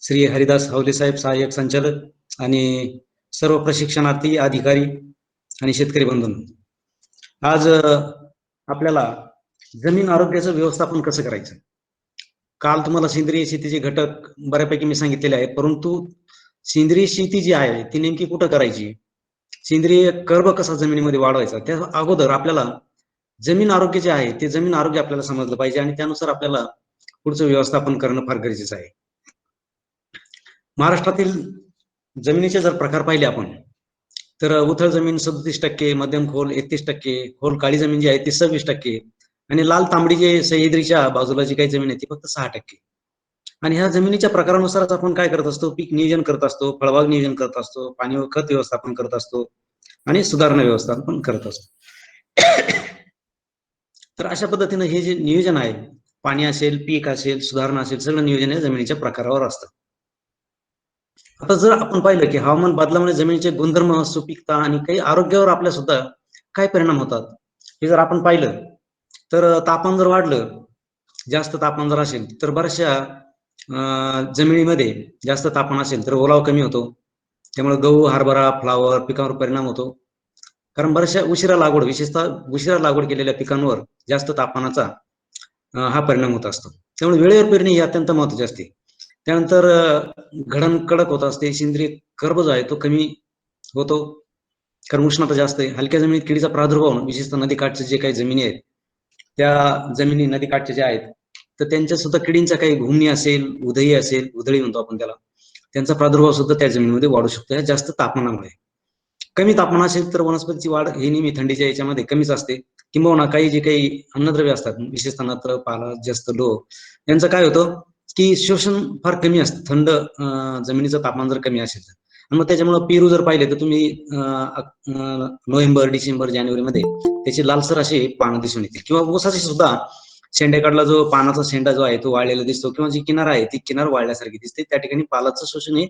श्री हरिदास हावले साहेब, सहाय्यक संचालक आणि सर्व प्रशिक्षणार्थी, अधिकारी आणि शेतकरी बंधूंनो, आज आपल्याला जमीन आरोग्याचं व्यवस्थापन कसं करायचं. काल तुम्हाला सेंद्रिय शेतीचे घटक बऱ्यापैकी मी सांगितलेले आहे, परंतु सेंद्रिय शेती जी आहे ती नेमकी कुठं करायची, सेंद्रिय कर्ब कसा जमिनीमध्ये वाढवायचा, त्या अगोदर आपल्याला जमीन आरोग्य जे आहे ते जमीन आरोग्य आपल्याला समजलं पाहिजे आणि त्यानुसार आपल्याला पुढचं व्यवस्थापन करणं फार गरजेचं आहे. महाराष्ट्रातील जमिनीचे जर प्रकार पाहिले आपण, तर उथळ जमीन 37%, मध्यम खोल 31%, खोल काळी जमीन जी आहे ती 26% आणि लाल तांबडी जे सह्याद्रीच्या बाजूला जी काही जमीन आहे ती फक्त 6%. आणि ह्या जमिनीच्या प्रकारानुसारच आपण काय करत असतो, पीक नियोजन करत असतो, फळबाग नियोजन करत असतो, पाणी व खत व्यवस्थापन करत असतो आणि सुधारणा व्यवस्थापन करत असतो. तर अशा पद्धतीनं हे जे नियोजन आहे, पाणी असेल, पीक असेल, सुधारणा असेल, सगळं नियोजन हे जमिनीच्या प्रकारावर असतं. आता जर आपण पाहिलं की हवामान बदलामुळे जमिनीचे गुणधर्म, सुपीकता आणि काही आरोग्यावर आपल्या सुद्धा काय परिणाम होतात, हे जर आपण पाहिलं तर तापमान जर वाढलं, जास्त तापमान जर असेल तर बऱ्याचशा जमिनीमध्ये जास्त तापमान असेल तर ओलावा कमी होतो. त्यामुळे गहू, हरभरा, फ्लावर पिकांवर परिणाम होतो. कारण बऱ्याचशा उशिरा लागवड, विशेषतः उशिरा लागवड केलेल्या पिकांवर जास्त तापमानाचा हा परिणाम होत असतो. त्यामुळे वेळेवर पेरणी ही अत्यंत महत्वाची असते. त्यानंतर घडण कडक होत असते, सेंद्रिय कर्ब जो आहे तो कमी होतो, कारण उष्णता जास्त आहे. हलक्या जमिनीत किडीचा प्रादुर्भाव, विशेषतः नदीकाठचे जे काही जमिनी आहेत, त्या जमिनी नदीकाठचे जे आहेत तर त्यांच्या सुद्धा किडींचा काही घुमणी असेल, उधई असेल, उधळी म्हणतो आपण त्याला, त्यांचा प्रादुर्भाव सुद्धा त्या जमिनीमध्ये वाढू शकतो या जास्त तापमानामुळे. कमी तापमान असेल तर वनस्पतीची वाढ ही नेहमी थंडीच्या याच्यामध्ये कमीच असते. किंबहुना काही जे काही अन्नद्रव्य असतात, विशेषतः नत्र, पाला, जस्त, लोह, यांचं काय होतं की शोषण फार कमी असतं थंड जमिनीचं तापमान जर कमी असेल तर. आणि मग त्याच्यामुळे पेरू जर पाहिले तर तुम्ही नोव्हेंबर, डिसेंबर, जानेवारीमध्ये त्याची लालसर असे पानं दिसून येतील. किंवा ऊसाची सुद्धा शेंड्याकडला जो पानाचा शेंडा जो आहे तो वाळलेला दिसतो, किंवा जी किनार आहे ती किनार वाळल्यासारखी दिसते. त्या ठिकाणी पालाचं शोषण हे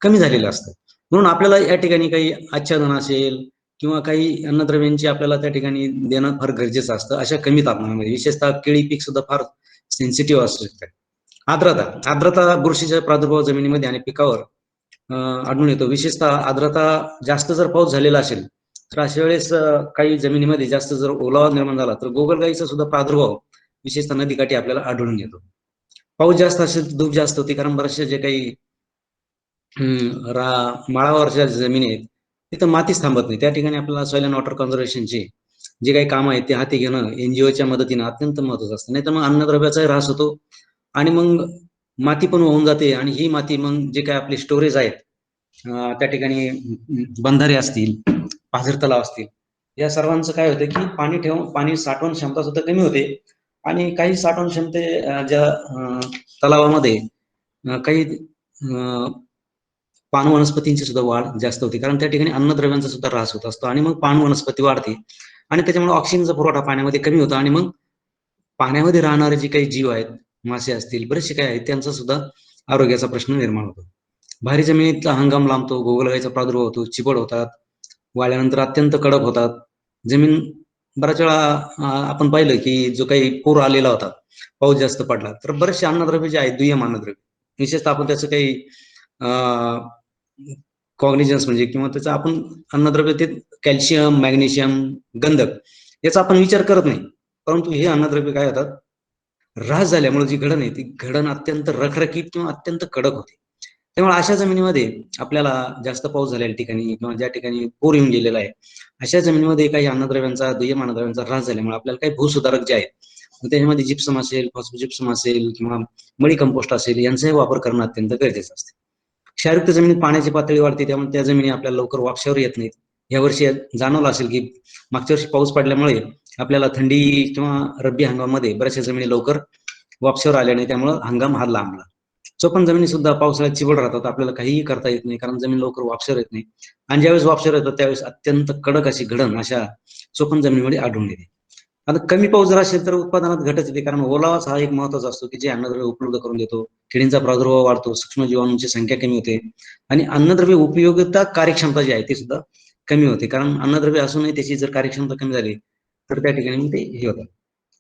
कमी झालेलं असतं. म्हणून आपल्याला या ठिकाणी काही आच्छादन असेल किंवा काही अन्नद्रव्यांची आपल्याला त्या ठिकाणी देणं फार गरजेचं असतं अशा कमी तापमानामध्ये. विशेषतः केळी पीक सुद्धा फार सेन्सिटिव्ह असू शकतं. आर्द्रता बुरशीचा प्रादुर्भाव जमिनीमध्ये आणि पिकावर आढळून येतो. विशेषतः आर्द्रता जास्त जर पाऊस झालेला असेल तर अशा वेळेस काही जमिनीमध्ये जास्त जर ओलावा निर्माण झाला तर गोगलगाईचा सुद्धा प्रादुर्भाव विशेषतः नदीकाठी आपल्याला आढळून येतो. पाऊस जास्त असेल तर धूप जास्त होते, कारण बरेचसे जे काही माळावरच्या जमिनी आहेत तिथं मातीच थांबत नाही. त्या ठिकाणी आपल्याला सॉइल अँड वॉटर कन्झर्वेशनचे जे काही काम आहेत ते हाती घेणं एनजीओच्या मदतीनं अत्यंत महत्वाचं असतं. नाही तर मग अन्नद्रव्याचाही ऱ्हास होतो आणि मग माती पण वाहून जाते आणि ही माती मग जे काही आपले स्टोरेज आहेत त्या ठिकाणी बंधारे असतील, पाझर तलाव असतील, या सर्वांचं काय होतं की पाणी साठवण क्षमता सुद्धा कमी होते आणि काही साठवण ज्या तलावामध्ये काही पान वनस्पतींची सुद्धा वाढ जास्त होते, कारण त्या ठिकाणी अन्नद्रव्यांचा सुद्धा ऱ्हास होत असतो आणि मग पान वनस्पती वाढते आणि त्याच्यामुळे ऑक्सिजनचा पुरवठा पाण्यामध्ये कमी होतो आणि मग पाण्यामध्ये राहणारे जे काही जीव आहेत, मासे असतील, बरेचसे काही आहेत, त्यांचा सुद्धा आरोग्याचा प्रश्न निर्माण होतो. भारी जमिनीतला हंगाम लांबतो, गोगलगाईचा प्रादुर्भाव होतो, चिबड होतात, वाळल्यानंतर अत्यंत कडक होतात. जमीन बऱ्याच वेळा आपण पाहिलं की जो काही पूर आलेला होता, पाऊस जास्त पडला तर बरेचसे अन्नद्रव्य जे आहेत, दुय्यम अन्नद्रव्य, विशेषतः आपण त्याचं काही कॉग्निजन्स म्हणजे किंवा त्याचं आपण अन्नद्रव्य ते कॅल्शियम, मॅग्नेशियम, गंधक याचा आपण विचार करत नाही, परंतु हे अन्नद्रव्य काय होतात, ऱ्हास झाल्यामुळे जी घडण आहे ती घडण अत्यंत रखरखीत किंवा अत्यंत कडक होते. त्यामुळे अशा जमिनीमध्ये आपल्याला जास्त पाऊस झालेल्या ठिकाणी किंवा ज्या ठिकाणी पूर येऊन गेलेला आहे अशा जमिनीमध्ये काही अन्नद्रव्यांचा, दुय्यम अन्नद्रव्यांचा ह्रास झाल्यामुळे आपल्याला काही भूसुधारक जे आहेत त्याच्यामध्ये जिप्सम असेल, फॉस्फोजिप्सम असेल किंवा मळी कंपोस्ट असेल यांचाही वापर करणं अत्यंत गरजेचं असते. क्षारयुक्त जमिनीत पाण्याची पातळी वाढते, त्यामुळे त्या जमिनी आपल्याला लवकर वापशावर येत नाहीत. यावर्षी जाणवलं असेल की मागच्या वर्षी पाऊस पडल्यामुळे आपल्याला थंडी किंवा रब्बी हंगामामध्ये बऱ्याचशा जमिनी लवकर वापशावर आल्या नाही, त्यामुळे हंगाम हा लांबला. चोपण जमिनी सुद्धा पावसाळ्यात चिबड राहतात, आपल्याला काहीही करता येत नाही, कारण जमीन लवकर वापशावर येत नाही आणि ज्यावेळेस वापशावर येतात त्यावेळेस अत्यंत कडक अशी घडण अशा चोपण जमिनीमध्ये आढळून येते. आता कमी पाऊस जर असेल तर उत्पादनात घटच येते, कारण ओलावाच हा एक महत्वाचा असतो की जे अन्नद्रव्य उपलब्ध करून देतो. किडींचा प्रादुर्भाव वाढतो, सूक्ष्म जीवाणूंची संख्या कमी होते आणि अन्नद्रव्य उपयोगिता कार्यक्षमता जी आहे ती सुद्धा कमी होते, कारण अन्नद्रव्य असूनही त्याची जर कार्यक्षमता कमी झाली तर त्या ठिकाणी ते हे होतं.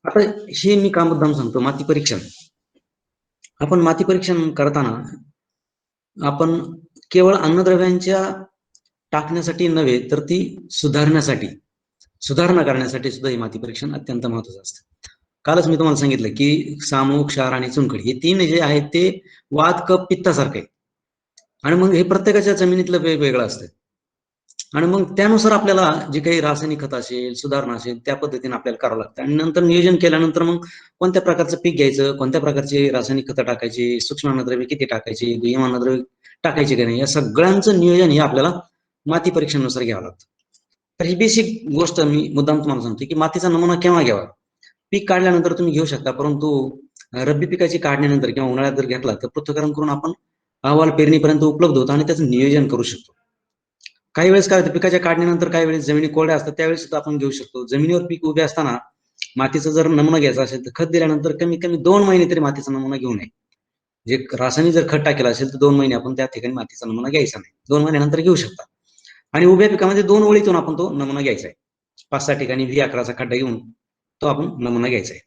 आता हे मी का मुद्दाम सांगतो, माती परीक्षण. आपण माती परीक्षण करताना आपण केवळ अन्नद्रव्यांच्या टाकण्यासाठी नव्हे तर ती सुधारणा करण्यासाठी सुद्धा ही माती परीक्षण अत्यंत महत्वाचं असतं. कालच मी तुम्हाला सांगितलं की सामूक, क्षार आणि चुनखडी हे तीन जे आहेत ते वात, कफ, पित्तासारखे आणि मग हे प्रत्येकाच्या जमिनीतलं वेगवेगळं असतं आणि मग त्यानुसार आपल्याला जी काही रासायनिक खत असेल, सुधारणा असेल त्या पद्धतीने आपल्याला करावं लागतं आणि नंतर नियोजन केल्यानंतर मग कोणत्या प्रकारचं पीक घ्यायचं, कोणत्या प्रकारचे रासायनिक खतं टाकायची, सूक्ष्म अन्नद्रव्य किती टाकायची, दुय्यम अन्नद्रव्य टाकायचे की नाही, या सगळ्यांचं नियोजन हे आपल्याला माती परीक्षणानुसार घ्यावं लागतं. तर ही बेसिक गोष्ट मी मुद्दाम तुम्हाला सांगतो की मातीचा नमुना केव्हा घ्यावा. पीक काढल्यानंतर तुम्ही घेऊ शकता, परंतु रब्बी पिकाची काढणीनंतर किंवा उन्हाळ्यात जर घेतला तर पृथक्करण करून आपण अहवाल पेरणीपर्यंत उपलब्ध होतो आणि त्याचं नियोजन करू शकतो. काही वेळेस काय होतं, पिकाच्या काढणीनंतर काही वेळेस जमिनी कोरड्या असतात त्यावेळेस सुद्धा आपण घेऊ शकतो. जमिनीवर पीक उभे असताना मातीचा जर नमुना घ्यायचा असेल तर खत दिल्यानंतर कमीत कमी 2 महिने तरी मातीचा नमुना घेऊ नये. जे रासायनिक जर खत टाकेलं असेल तर 2 महिने आपण त्या ठिकाणी मातीचा नमुना घ्यायचा नाही. 2 महिन्यानंतर घेऊ शकता आणि उभ्या पिकामध्ये 2 ओळीतून आपण तो नमुना घ्यायचा आहे. 5-6 ठिकाणी V11चा खड्डा घेऊन तो आपण नमुना घ्यायचा आहे.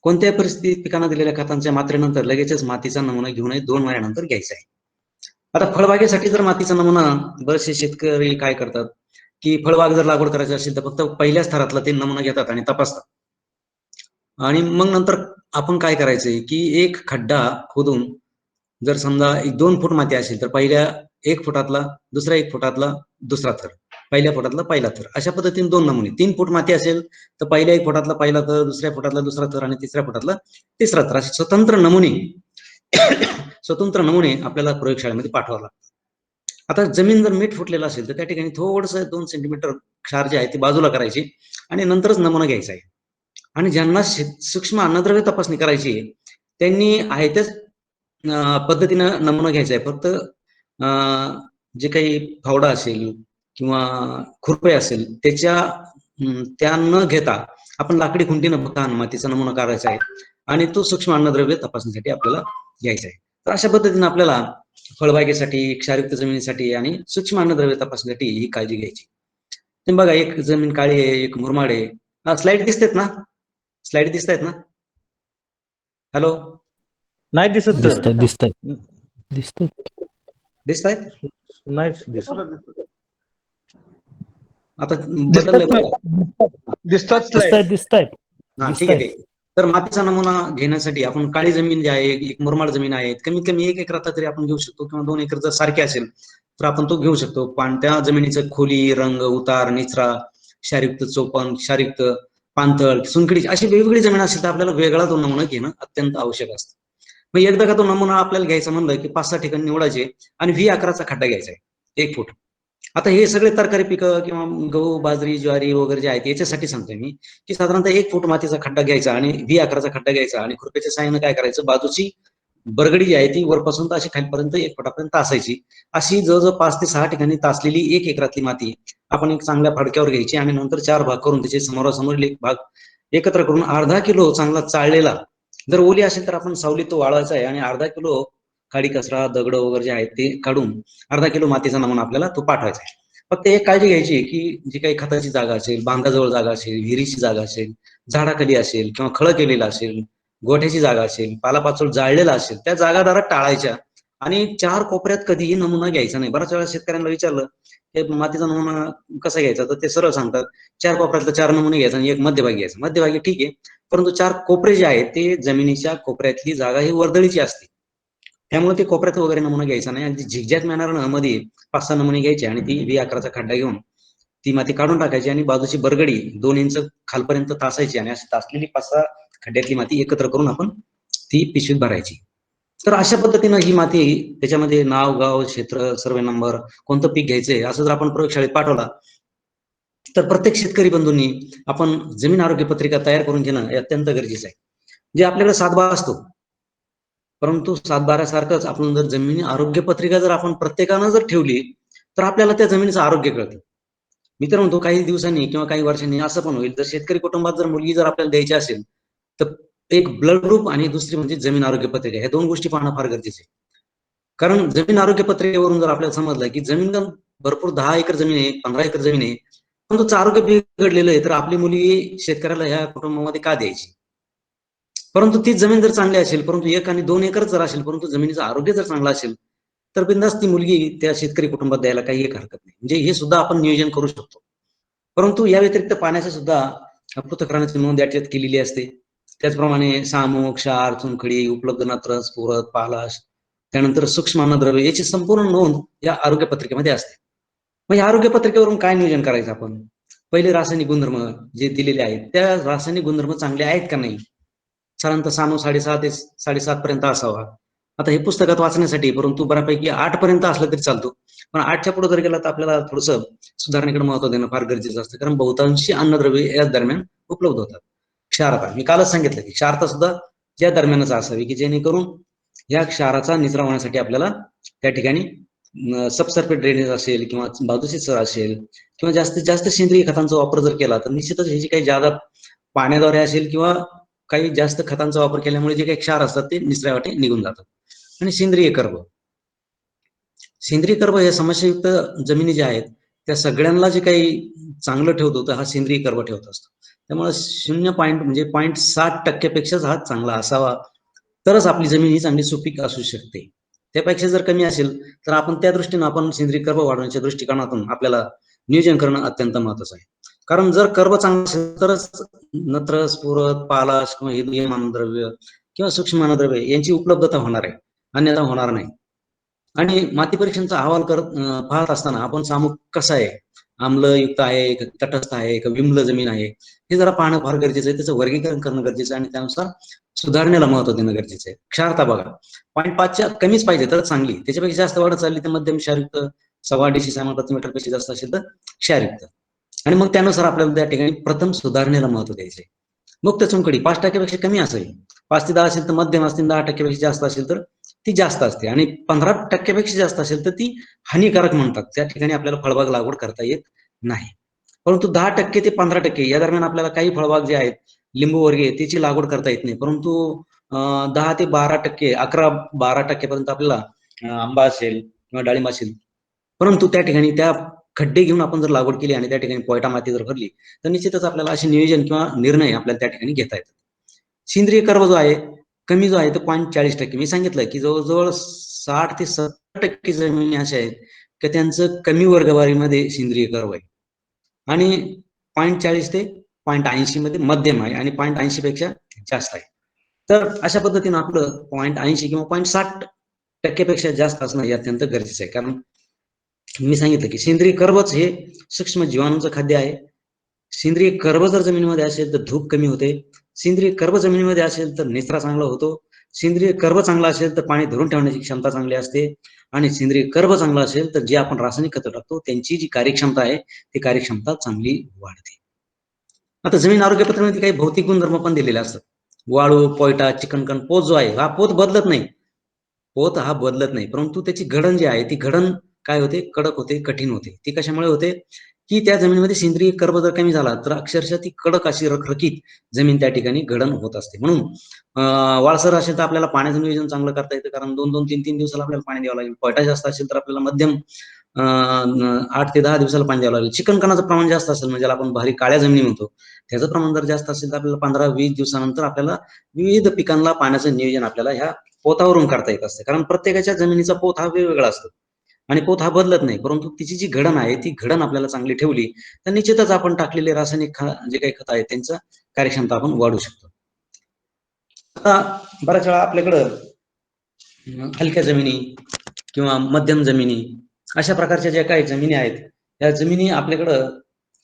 कोणत्याही परिस्थितीत पिकांना दिलेल्या खतांच्या मात्रेनंतर लगेचच मातीचा नमुना घेऊ नये, 2 महिन्यानंतर घ्यायचा आहे. आता फळबागेसाठी जर मातीचा नमुना बरेचसे शेतकरी काय करतात की फळबाग जर लागवड करायची असेल तर फक्त पहिल्याच थरातला ते नमुना घेतात आणि तपासतात आणि मग नंतर आपण काय करायचंय की एक खड्डा खोदून जर समजा 2 फूट माती असेल तर पहिल्या 1 फुटातला दुसऱ्या 1 फुटातला दुसरा थर, पहिल्या फुटातला पहिला थर, अशा पद्धतीने 2 नमुने. 3 फूट माती असेल तर पहिल्या 1 फुटातला पहिला थर, दुसऱ्या फुटातला दुसरा थर आणि तिसऱ्या फुटातला तिसरा थर, असे स्वतंत्र नमुने आपल्याला प्रयोगशाळेमध्ये पाठवावं लागतात. आता जमीन जर मीठ फुटलेलं असेल तर त्या ठिकाणी थोडंसं 2 सेंटीमीटर क्षार जे आहे ते बाजूला करायचे आणि नंतरच नमुना घ्यायचा आहे. आणि ज्यांना सूक्ष्म अन्नद्रव्य तपासणी करायची आहे त्यांनी आहे त्याच पद्धतीनं नमुना घ्यायचा आहे. फक्त जे काही फावडा असेल किंवा खुरपे असेल त्या न घेता आपण लाकडी खुंटीनं बघता मातीचा नमुना काढायचा आहे आणि तो सूक्ष्म अन्नद्रव्य तपासणीसाठी आपल्याला घ्यायचा आहे. तर अशा पद्धतीने आपल्याला फळबागेसाठी, क्षारयुक्त जमिनीसाठी आणि सूक्ष्म अन्नद्रव्य तपासणीसाठी ही काळजी घ्यायची. तुम्ही बघा, एक जमीन काळी आहे, एक मुरमाड आहे. स्लाइड दिसतेत ना? स्लाइड दिसतायत ना? हॅलो, नाही दिसत तर दिसतायत? नाही दिसत. आता बदललंय बघा. दिसतायत. हा, ठीक आहे. तर मातीचा नमुना घेण्यासाठी आपण काळी जमीन जी आहे, एक मुरमाड जमीन आहे, कमीत कमी 1 एकराचा तरी आपण घेऊ शकतो किंवा 2 एकर जर सारखे असेल तर आपण तो घेऊ शकतो. पण त्या जमिनीचं खोली, रंग, उतार, निचरा, क्षारयुक्त चोपण, क्षारयुक्त पाणथळ, चुनखडी अशी वेगवेगळी जमीन असेल तर आपल्याला वेगळा तो नमुना घेणं अत्यंत आवश्यक असतं. मग एकदा का तो नमुना आपल्याला घ्यायचा म्हणलं की 5-6 ठिकाणी निवडायचे आणि V11चा खड्डा घ्यायचा आहे 1 फूट. आता हे सगळे तरकारी पिकं किंवा गहू, बाजरी, ज्वारी वगैरे जे आहेत याच्यासाठी सांगतोय मी की साधारणतः 1 फूट मातीचा खड्डा घ्यायचा आणि V11चा खड्डा घ्यायचा आणि खुरप्याच्या साहाय्याने काय करायचं, बाजूची बरगडी जी आहे ती वरपासून अशी खालीपर्यंत 1 फुटापर्यंत तासायची. अशी जवळजवळ 5 ते 6 ठिकाणी तासलेली 1 एकरातली माती आपण एक चांगल्या फडक्यावर घ्यायची आणि नंतर 4 भाग करून त्याचे समोरासमोर एक भाग एकत्र करून अर्धा किलो चांगला चाळलेला, जर ओली असेल तर आपण सावलीत तो वाळवायचा आहे आणि अर्धा किलो काडी कचरा, दगड वगैरे जे आहेत ते काढून अर्धा किलो मातीचा नमुना आपल्याला तो पाठवायचा आहे. फक्त एक काळजी घ्यायची की जी काही खताची जागा असेल, बांधाजवळ जागा असेल, विहिरीची जागा असेल, झाडाखाली असेल किंवा खळ केलेला असेल, गोठ्याची जागा असेल, पालापाचोळ जाळलेला असेल, त्या जागा जरा टाळायच्या आणि 4 कोपऱ्यात कधीही नमुना घ्यायचा नाही. बऱ्याच वेळा शेतकऱ्यांना विचारलं हे मातीचा नमुना कसा घ्यायचा तर ते सरळ सांगतात 4 कोपऱ्यातले 4 नमुने घ्यायचा आणि एक मध्यभागी घ्यायचा. मध्यभागी ठीक आहे, परंतु 4 कोपरे जे आहेत ते जमिनीच्या कोपऱ्यातली जागा ही वर्दळीची असते. त्यामुळे ते कोपऱ्यात वगैरे नमुना घ्यायचा नाही आणि झिगझॅग मॅनरनं मध्ये 5-6 नमुने घ्यायचे आणि ती V11चा खड्डा घेऊन ती माती काढून टाकायची आणि बाजूची बरगडी 2 इंच खालपर्यंत तासायची आणि अशी तासलेली 5-6 खड्ड्यातली माती एकत्र करून आपण ती पिशवीत भरायची. तर अशा पद्धतीनं ही माती, त्याच्यामध्ये नाव, गाव, क्षेत्र, सर्वे नंबर, कोणतं पीक घ्यायचंय असं जर आपण प्रयोगशाळेत पाठवला तर प्रत्येक शेतकरी बंधूंनी आपण जमीन आरोग्य पत्रिका तयार करून घेणं हे अत्यंत गरजेचं आहे. जे आपल्याकडे 7/12 असतो, परंतु 7/12 सारखंच आपण जर जमिनी आरोग्य पत्रिका जर आपण प्रत्येकानं जर ठेवली तर आपल्याला त्या जमिनीचं आरोग्य कळतं. मी तर म्हणतो काही दिवसांनी किंवा काही वर्षांनी असं पण होईल, जर शेतकरी कुटुंबात जर मुलगी जर आपल्याला द्यायची असेल तर एक ब्लड ग्रुप आणि दुसरी म्हणजे जमीन आरोग्य पत्रिका, ह्या 2 गोष्टी पाहणं फार गरजेचं आहे. कारण जमीन आरोग्य पत्रिकेवरून जर आपल्याला समजलं की जमीन भरपूर 10 एकर जमीन आहे, 15 एकर जमीन आहे, पण तुमचं आरोग्य बिघडलेलं आहे, तर आपली मुलगी शेतकऱ्याला ह्या कुटुंबामध्ये का द्यायची? परंतु तीच जमीन जर चांगली असेल, परंतु 1 आणि 2 एकर जर असेल, परंतु जमिनीचं आरोग्य जर चांगलं असेल तर बिनधास्त ती मुलगी त्या शेतकरी कुटुंबात द्यायला काही एक हरकत नाही. म्हणजे हे सुद्धा आपण नियोजन करू शकतो. परंतु या व्यतिरिक्त पाण्याचे सुद्धा पृथक्करणाची नोंद याच्यात केलेली असते. त्याचप्रमाणे सामूक, क्षार, चुनखडी, उपलब्ध नत्र, स्फुरद, पालाश, त्यानंतर सूक्ष्म अन्नद्रव्य याची संपूर्ण नोंद या आरोग्य पत्रिकेमध्ये असते. मग या आरोग्य पत्रिकेवरून काय नियोजन करायचं आपण? पहिले रासायनिक गुणधर्म जे दिलेले आहेत, त्या रासायनिक गुणधर्म चांगले आहेत का नाही? साधारणतः सानू 6.5 ते 7.5 पर्यंत असावा. आता हे पुस्तकात वाचण्यासाठी, परंतु बऱ्यापैकी 8 पर्यंत असलं तरी चालतो. पण 8च्या पुढे जर गेला तर आपल्याला थोडंसं सुधारणेकडे महत्व देणं फार गरजेचं असतं, कारण बहुतांशी अन्नद्रव्ये या दरम्यान उपलब्ध होतात. क्षारता मी कालच सांगितलं की क्षारता सुद्धा या दरम्यानच असावी, की जेणेकरून या क्षाराचा निचरा होण्यासाठी आपल्याला त्या ठिकाणी सबसर्फेट ड्रेनेज असेल किंवा बाजूची चर असेल किंवा जास्तीत जास्त सेंद्रिय खतांचा वापर जर केला तर निश्चितच हे जे काही जादा पाण्याद्वारे असेल किंवा काही जास्त खतांचा वापर केल्यामुळे जे काही क्षार असतात ते निचऱ्यावाटे निघून जातात. आणि सेंद्रिय कर्ब या समस्यायुक्त जमिनी ज्या आहेत त्या सगळ्यांना जे काही चांगलं ठेवतो तर हा सेंद्रिय कर्ब ठेवत असतो. त्यामुळे 0.7% पेक्षाच हा चांगला असावा, तरच आपली जमीन ही चांगली सुपीक असू शकते. त्यापेक्षा जर कमी असेल तर आपण त्या दृष्टीनं आपण सेंद्रिय कर्ब वाढवण्याच्या दृष्टिकोनातून आपल्याला नियोजन करणं अत्यंत महत्वाचं आहे. कारण जर कर्ब चांगलं असेल तरच नत्र, स्फुरद, पालाश किंवा हिरवी अन्नद्रव्य किंवा सूक्ष्म अन्नद्रव्य यांची उपलब्धता होणार आहे, अन्यथा होणार नाही. आणि माती परीक्षणाचा अहवाल पाहत असताना आपण सामूक कसं आहे, आम्लयुक्त आहे का तटस्थ आहे का विम्ल जमीन आहे, हे जरा पाहणं फार गरजेचं आहे. त्याचं वर्गीकरण करणं गरजेचं आहे आणि त्यानुसार सुधारणेला महत्व देणं गरजेचं आहे. क्षारता बघा 0.5च्या कमीच पाहिजे तर चांगली, त्याच्यापेक्षा जास्त वाढत चालली तर मध्यम क्षारयुक्त 1.25 डेसिसायमल प्रति मीटर पेक्षा जास्त असेल तर क्षारयुक्त. आणि मग त्यानुसार आपल्याला त्या ठिकाणी प्रथम सुधारणेला महत्व द्यायचे. मुक्त चुनखडी 5% पेक्षा कमी असेल, 5 ते 10 असेल तर मध्यम असतील, 10% पेक्षा जास्त असेल तर ती जास्त असते आणि 15% पेक्षा जास्त असेल तर ती हानिकारक म्हणतात. त्या ठिकाणी आपल्याला फळबाग लागवड करता येत नाही. परंतु 10% ते 15% या दरम्यान आपल्याला काही फळबाग जे आहेत लिंबू वर्गीय त्याची लागवड करता येत नाही. परंतु 10 ते 12%, 11-12% पर्यंत आपल्याला आंबा असेल किंवा डाळिंब असेल. परंतु त्या ठिकाणी त्या खड्डे घेऊन आपण जर लागवड केली आणि त्या ठिकाणी पोयटा माती जर भरली तर निश्चितच आपल्याला असे नियोजन किंवा निर्णय आपल्याला त्या ठिकाणी घेता येतात. सेंद्रिय कर्ब जो आहे कमी जो आहे तो 0.40%. मी सांगितलं की जवळजवळ 60 ते 70% जमिनी अशा आहेत की त्यांचं कमी वर्गवारीमध्ये सेंद्रिय कर्ब आहे आणि 0.40 ते 0.80 मध्ये मध्यम आहे आणि 0.80 पेक्षा जास्त आहे. तर अशा पद्धतीनं आपलं 0.80 किंवा 0.60% पेक्षा जास्त असणं हे अत्यंत गरजेचं आहे. कारण मी सांगितलं की सेंद्रिय कर्बच हे सूक्ष्म जीवाणूंचं खाद्य आहे. सेंद्रिय कर्ब जर जमिनीमध्ये असेल तर धूप कमी होते, सेंद्रिय कर्ब जमिनीमध्ये असेल तर निचरा चांगला होतो, सेंद्रिय कर्ब चांगला असेल तर पाणी धरून ठेवण्याची क्षमता चांगली असते आणि सेंद्रिय कर्ब चांगला असेल तर जे आपण रासायनिक खतं टाकतो त्यांची जी कार्यक्षमता आहे ती कार्यक्षमता चांगली वाढते. आता जमीन आरोग्य पत्रामध्ये काही भौतिक गुणधर्म पण दिलेले असतात. वाळू, पोयटा, चिकणकण, पोत जो आहे हा पोत बदलत नाही. पोत हा बदलत नाही, परंतु त्याची घडण जी आहे ती घडण काय होते, कडक होते, कठीण होते. ती कशामुळे होते की त्या जमिनीमध्ये सेंद्रिय कर्ब जर कमी झाला तर अक्षरशः ती कडक अशी रखरखीत जमीन त्या ठिकाणी घडण होत असते. म्हणून वाळसर असेल तर आपल्याला पाण्याचं नियोजन चांगलं करता येतं, कारण 2-2, 3-3 दिवसाला आपल्याला पाणी द्यावं लागेल. पोयटा जास्त असेल तर आपल्याला मध्यम 8 ते 10 दिवसाला पाणी द्यावं लागेल. चिकणकणाचं प्रमाण जास्त असेल म्हणजे आपण भारी काळ्या जमिनी म्हणतो, त्याचं प्रमाण जर जास्त असेल तर आपल्याला 15-20 दिवसानंतर आपल्याला विविध पिकांना पाण्याचं नियोजन आपल्याला ह्या पोतावरून करता येत असते. कारण प्रत्येकाच्या जमिनीचा पोत हा वेगवेगळा असतो आणि पोत हा बदलत नाही, परंतु तिची जी घडण आहे ती घडण आपल्याला चांगली ठेवली तर निश्चितच आपण टाकलेले रासायनिक जे काही खत आहे त्यांचं कार्यक्षमता आपण वाढवू शकतो. आता बऱ्याच वेळा आपल्याकडं हलक्या जमिनी किंवा मध्यम जमिनी अशा प्रकारच्या ज्या काही जमिनी आहेत त्या जमिनी आपल्याकडं,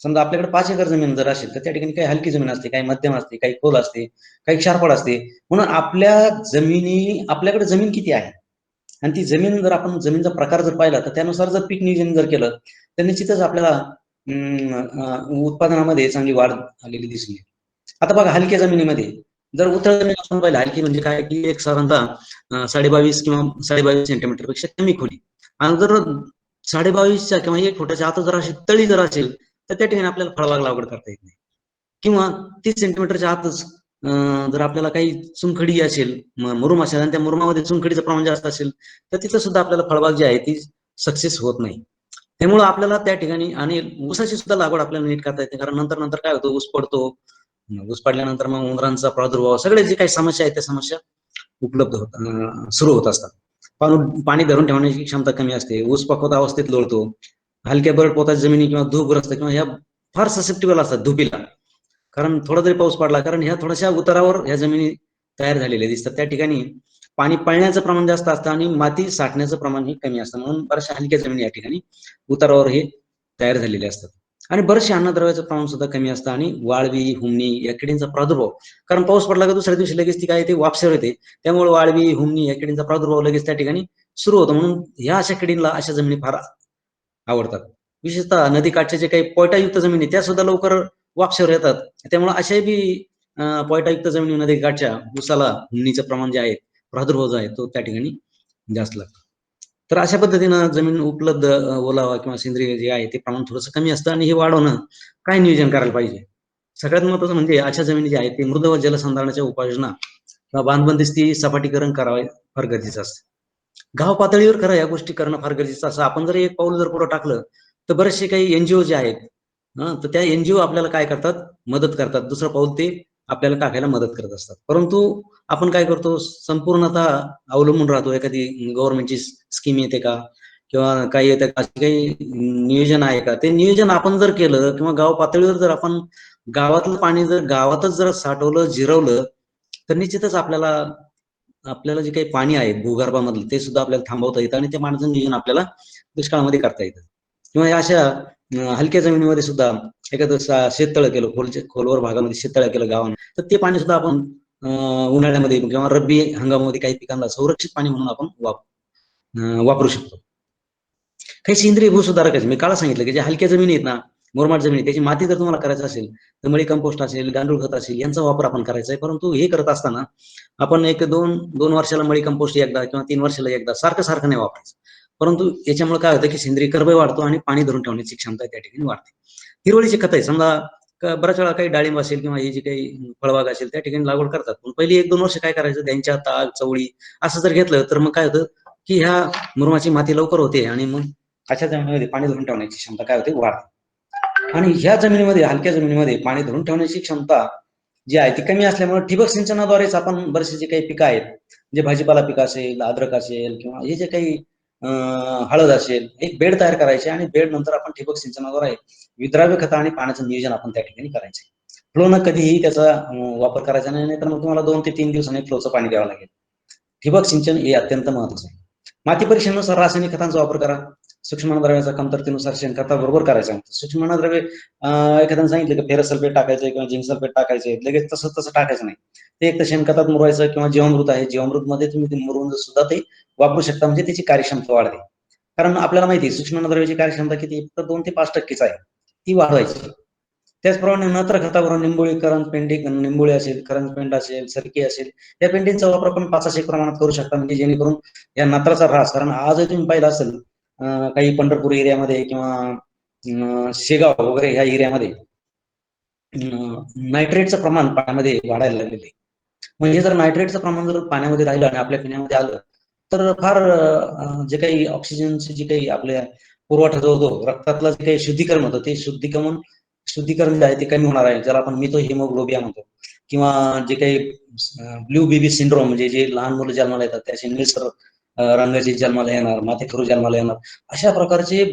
समजा आपल्याकडे 5 एकर जमीन जर असेल तर त्या ठिकाणी काही हलकी जमीन असते, काही मध्यम असते, काही खोल असते, काही क्षारफळ असते. म्हणून आपल्याकडे जमीन किती आहे आणि ती जमीन जर आपण जमीनचा प्रकार जर पाहिला तर त्यानुसार जर पीक नियोजन जर केलं तर निश्चितच आपल्याला उत्पादनामध्ये चांगली वाढ आलेली दिसली. आता बघा हलक्या जमिनीमध्ये जर उथळ जमीन आपण पाहिलं, हलकी म्हणजे काय की एक साधारणतः 22.5 किंवा 22.5 सेंटीमीटर पेक्षा कमी खोली आणि जर 22.5च्या किंवा 1 फुटाच्या आत जर अशी तळी जर असेल तर त्या ठिकाणी आपल्याला फळबाग लागवड करता येत नाही. किंवा 30 सेंटीमीटरच्या आतच जर आपल्याला काही चुनखडी असेल, मुरुम असेल आणि त्या मुरुमामध्ये चुनखडीचं प्रमाण जास्त असेल तर तिथं सुद्धा आपल्याला फळबाग जी आहे ती सक्सेस होत नाही. त्यामुळे आपल्याला त्या ठिकाणी आणि ऊसाची सुद्धा लागवड आपल्याला नीट करता येते, कारण नंतर नंतर काय होतं, ऊस पडतो, ऊस पडल्यानंतर मग उंदरांचा प्रादुर्भाव, सगळे जे काही समस्या आहेत त्या समस्या उपलब्ध होत सुरू होत असतात. पाणी धरून ठेवण्याची क्षमता कमी असते, ऊस पकवत अवस्थेत लोळतो, हलक्या बरड पोताच्या जमिनी किंवा धूपग्रस्त किंवा ह्या फार ससेप्टेबल असतात धुपीला. कारण थोडा जरी पाऊस पडला, कारण ह्या थोड्याशा उतारावर ह्या जमिनी तयार झालेल्या दिसतात, त्या ठिकाणी पाणी पळण्याचं प्रमाण जास्त असतं आणि माती साठण्याचं प्रमाण ही कमी असतं, म्हणून बऱ्याचशा हलक्या जमिनी या ठिकाणी उतारावर हे तयार झालेले असतात. आणि बरेचसे अन्नद्रव्याचं प्रमाण सुद्धा कमी असतं आणि वाळवी, हुमणी या किडींचा प्रादुर्भाव, कारण पाऊस पडला का दुसऱ्या दिवशी लगेच ती काय ते वापसर येते, त्यामुळे वाळवी, हुमणी या किडींचा प्रादुर्भाव लगेच त्या ठिकाणी सुरू होतो. म्हणून ह्या अशा किडींना अशा जमिनी फार आवडतात. विशेषतः नदीकाठच्या जे काही पोयटायुक्त जमिनी त्या सुद्धा लवकर वापशावर येतात, त्यामुळे अशा बी पोयटायुक्त जमिनी नदीकाठच्या ऊसाला हुमणीचं प्रमाण जे आहे, प्रादुर्भाव जो आहे तो त्या ठिकाणी जास्त लागतो. तर अशा पद्धतीनं जमीन उपलब्ध ओलावा किंवा सेंद्रिय जे आहे ते प्रमाण थोडंसं कमी असतं आणि हे वाढवणं काय नियोजन करायला पाहिजे. सगळ्यात महत्त्वाचं म्हणजे अशा जमिनी ज्या आहेत ते मृद व जलसंधारणाच्या उपाययोजना किंवा बांधबंदिस्ती सपाटीकरण करावे फार गरजेचं असतं. गाव पातळीवर खरं या गोष्टी करणं फार गरजेचं असतं. आपण जर एक पाऊल जर पुढे टाकलं तर बरेचसे काही एनजीओ जे आहेत, तर त्या एनजीओ आपल्याला काय करतात, मदत करतात. दुसरं पाऊल ते आपल्याला टाकायला मदत करत असतात. परंतु आपण काय करतो, संपूर्णतः अवलंबून राहतो. एखादी गव्हर्नमेंटची स्कीम येते का किंवा काही येतं का, काही नियोजन आहे का, ते नियोजन आपण जर केलं किंवा गाव पातळीवर जर आपण गावातलं पाणी जर गावातच जर साठवलं, जिरवलं, तर निश्चितच आपल्याला जे काही पाणी आहे भूगर्भामधलं ते सुद्धा आपल्याला थांबवता येतं आणि त्या पाण्याचं नियोजन आपल्याला दुष्काळामध्ये करता येतं. किंवा या अशा हलक्या जमिनीमध्ये सुद्धा एखादं शेततळं केलं, खोलवर भागामध्ये शेततळं केलं गावाने, तर ते पाणी सुद्धा आपण उन्हाळ्यामध्ये किंवा रब्बी हंगामामध्ये काही पिकांना संरक्षित पाणी म्हणून आपण वापरू शकतो. काही सेंद्रिय भूसुधारक आहेत, मी काल सांगितलं की जे हलक्या जमिनी आहेत ना, मुरमाड जमिनी, त्याची माती जर तुम्हाला करायचं असेल तर मळी कंपोस्ट असेल, गांडूळ खत असेल, यांचा वापर आपण करायचा आहे. परंतु हे करत असताना आपण एक दोन वर्षाला मळी कंपोस्ट एकदा किंवा 3 वर्षाला एकदा सारखं नाही वापरायचं. परंतु याच्यामुळे काय होतं की सेंद्रिय कर्बही वाढतो आणि पाणी धरून ठेवण्याची क्षमता त्या ठिकाणी वाढते. हिरवळीचे खत आहे, समजा बऱ्याच वेळा काही डाळिंब असेल किंवा हे जे काही फळबाग असेल त्या ठिकाणी लागवड करतात, पण पहिली 1-2 वर्ष काय करायचं, त्यांच्या ताग, चवळी असं जर घेतलं तर मग काय होतं की ह्या मुरमाची माती लवकर होते आणि मग अशा जमिनीमध्ये पाणी धरून ठेवण्याची क्षमता काय होते, वाढते. आणि ह्या जमिनीमध्ये, हलक्या जमिनीमध्ये पाणी धरून ठेवण्याची क्षमता जी आहे ती कमी असल्यामुळे ठिबक सिंचनाद्वारेच आपण बरेचसे जे काही पिकं आहेत, जे भाजीपाला पिकं असेल, अद्रक असेल किंवा हे जे काही हळद असेल, एक बेड तयार करायचे आणि बेड नंतर आपण ठिबक सिंचनाद्वारे विद्राव्य खत आणि पाण्याचं नियोजन आपण त्या ठिकाणी करायचे. फ्लोनं कधीही त्याचा वापर करायचा नाही, नाहीतर मग तुम्हाला 2 ते 3 दिवसांनी फ्लोचं पाणी द्यावं लागेल. ठिबक सिंचन हे अत्यंत महत्वाचं आहे. माती परीक्षेनुसार रासायनिक खतांचा वापर करा. सूक्ष्मद्रव्याच्या कमतरतेनुसार शेणखताबरोबर करायचं. सूक्ष्मद्रव्य एखाद्याने सांगितलं की फेरस सल्फेट टाकायचं किंवा झिंक सल्फेट टाकायचे, लगेच तसं टाकायचं नाही. ते एक तर शेणखतात मुरवायचं किंवा जीवामृत आहे, जीवामृतमध्ये तुम्ही ते मुरवून सुद्धा ते वापरू शकता, म्हणजे त्याची कार्यक्षमता वाढते. कारण आपल्याला माहिती आहे सूक्ष्मद्रव्याची कार्यक्षमता किती, फक्त 2 ते 5% आहे, ती वाढवायची. त्याचप्रमाणे नत्र खताबरोबर निंबोळी, करंज पेंडी, निंबोळी असेल, करंज पेंड असेल, सरकी असेल, या पेंडींचा वापर आपण 500 प्रमाणात करू शकता, म्हणजे जेणेकरून या नत्राचा ऱ्हास, कारण आजही तुम्ही पाहिलं असेल काही पंढरपूर एरियामध्ये किंवा शेगाव वगैरे ह्या एरियामध्ये नायट्रेटचं प्रमाण पाण्यामध्ये वाढायला लागलेलं आहे. म्हणजे जर नायट्रेटचं प्रमाण जर पाण्यामध्ये राहिलं आणि आपल्या पिण्यामध्ये आलं तर फार जे काही ऑक्सिजनचे जे काही आपल्या पुरवठा जो होतो, रक्तातलं जे काही शुद्धीकरण होतं ते शुद्धीकरण जे आहे ते कमी होणार आहे, ज्याला आपण मिथो हिमोग्लोबिया म्हणतो. किंवा जे काही ब्ल्यू बेबी सिंड्रोम, म्हणजे जे लहान मुलं जन्माला येतात त्याचे निळसर रंगाचे जन्माला येणार, माथेकरू जन्माला येणार, अशा प्रकारचे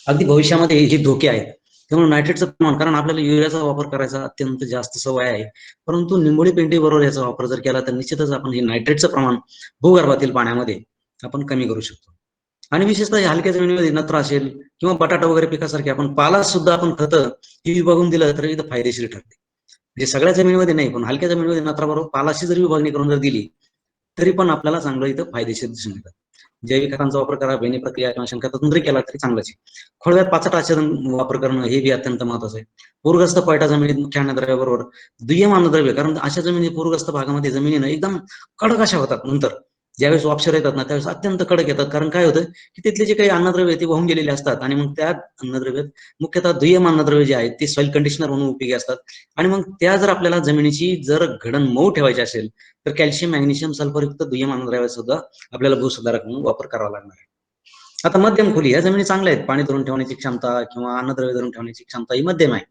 अगदी भविष्यामध्ये हे धोके आहेत. त्यामुळे नायट्रेटचं प्रमाण, कारण आपल्याला युरियाचा वापर करायचा अत्यंत जास्त सवय आहे, परंतु निंबोळी पेंडी बरोबर याचा वापर जर केला तर निश्चितच आपण हे नायट्रेटचं प्रमाण भूगर्भातील पाण्यामध्ये आपण कमी करू शकतो. आणि विशेषतः हलक्या जमिनीमध्ये नत्र असेल किंवा बटाटा वगैरे पिकासारखे आपण पाला सुद्धा आपण खतं ही विभागून दिलं तर इथं फायदेशीर ठरते. म्हणजे सगळ्या जमिनीमध्ये नाही, पण हलक्या जमिनीमध्ये नत्राबरोबर पालाशी जर विभागणी करून जर दिली तरी पण आपल्याला चांगलं इथं फायदेशीर दिसून येतात. जैविक खतांचा वापर करा, बेणी प्रक्रिया किंवा शेणखतातून जरी केला तरी चांगलाच आहे. खोडव्यात पाचट आचरण वापर करणं हे बी अत्यंत महत्वाचं आहे. पूरग्रस्त पोयटा जमिनीत मुख्य अन्नद्रव्याबरोबर दुय्यम अन्नद्रव्य, कारण अशा जमिनी पूरग्रस्त भागामध्ये जमिनीनं एकदम कडक अशा होतात, नंतर ज्यावेळेस वापशर येतात ना त्यावेळेस अत्यंत कडक येतात. कारण काय होतं की तिथले जे काही अन्नद्रव्य ते वाहून गेलेले असतात आणि मग त्या अन्नद्रव्यात मुख्यतः दुय्यम अन्नद्रव्य जे आहेत ते सॉइल कंडिशनर म्हणून उपयोगी असतात. आणि मग त्या जर आपल्याला जमिनीची जर घडण मऊ ठेवायची असेल तर कॅल्शियम, मॅग्नेशियम, सल्फरयुक्त दुय्यम अन्नद्रव्य सुद्धा आपल्याला भूसुधारक म्हणून वापर करावा लागणार आहे. आता मध्यम खोली ह्या जमिनी चांगल्या आहेत, पाणी धरून ठेवण्याची क्षमता किंवा अन्नद्रव्य धरून ठेवण्याची क्षमता ही मध्यम आहे.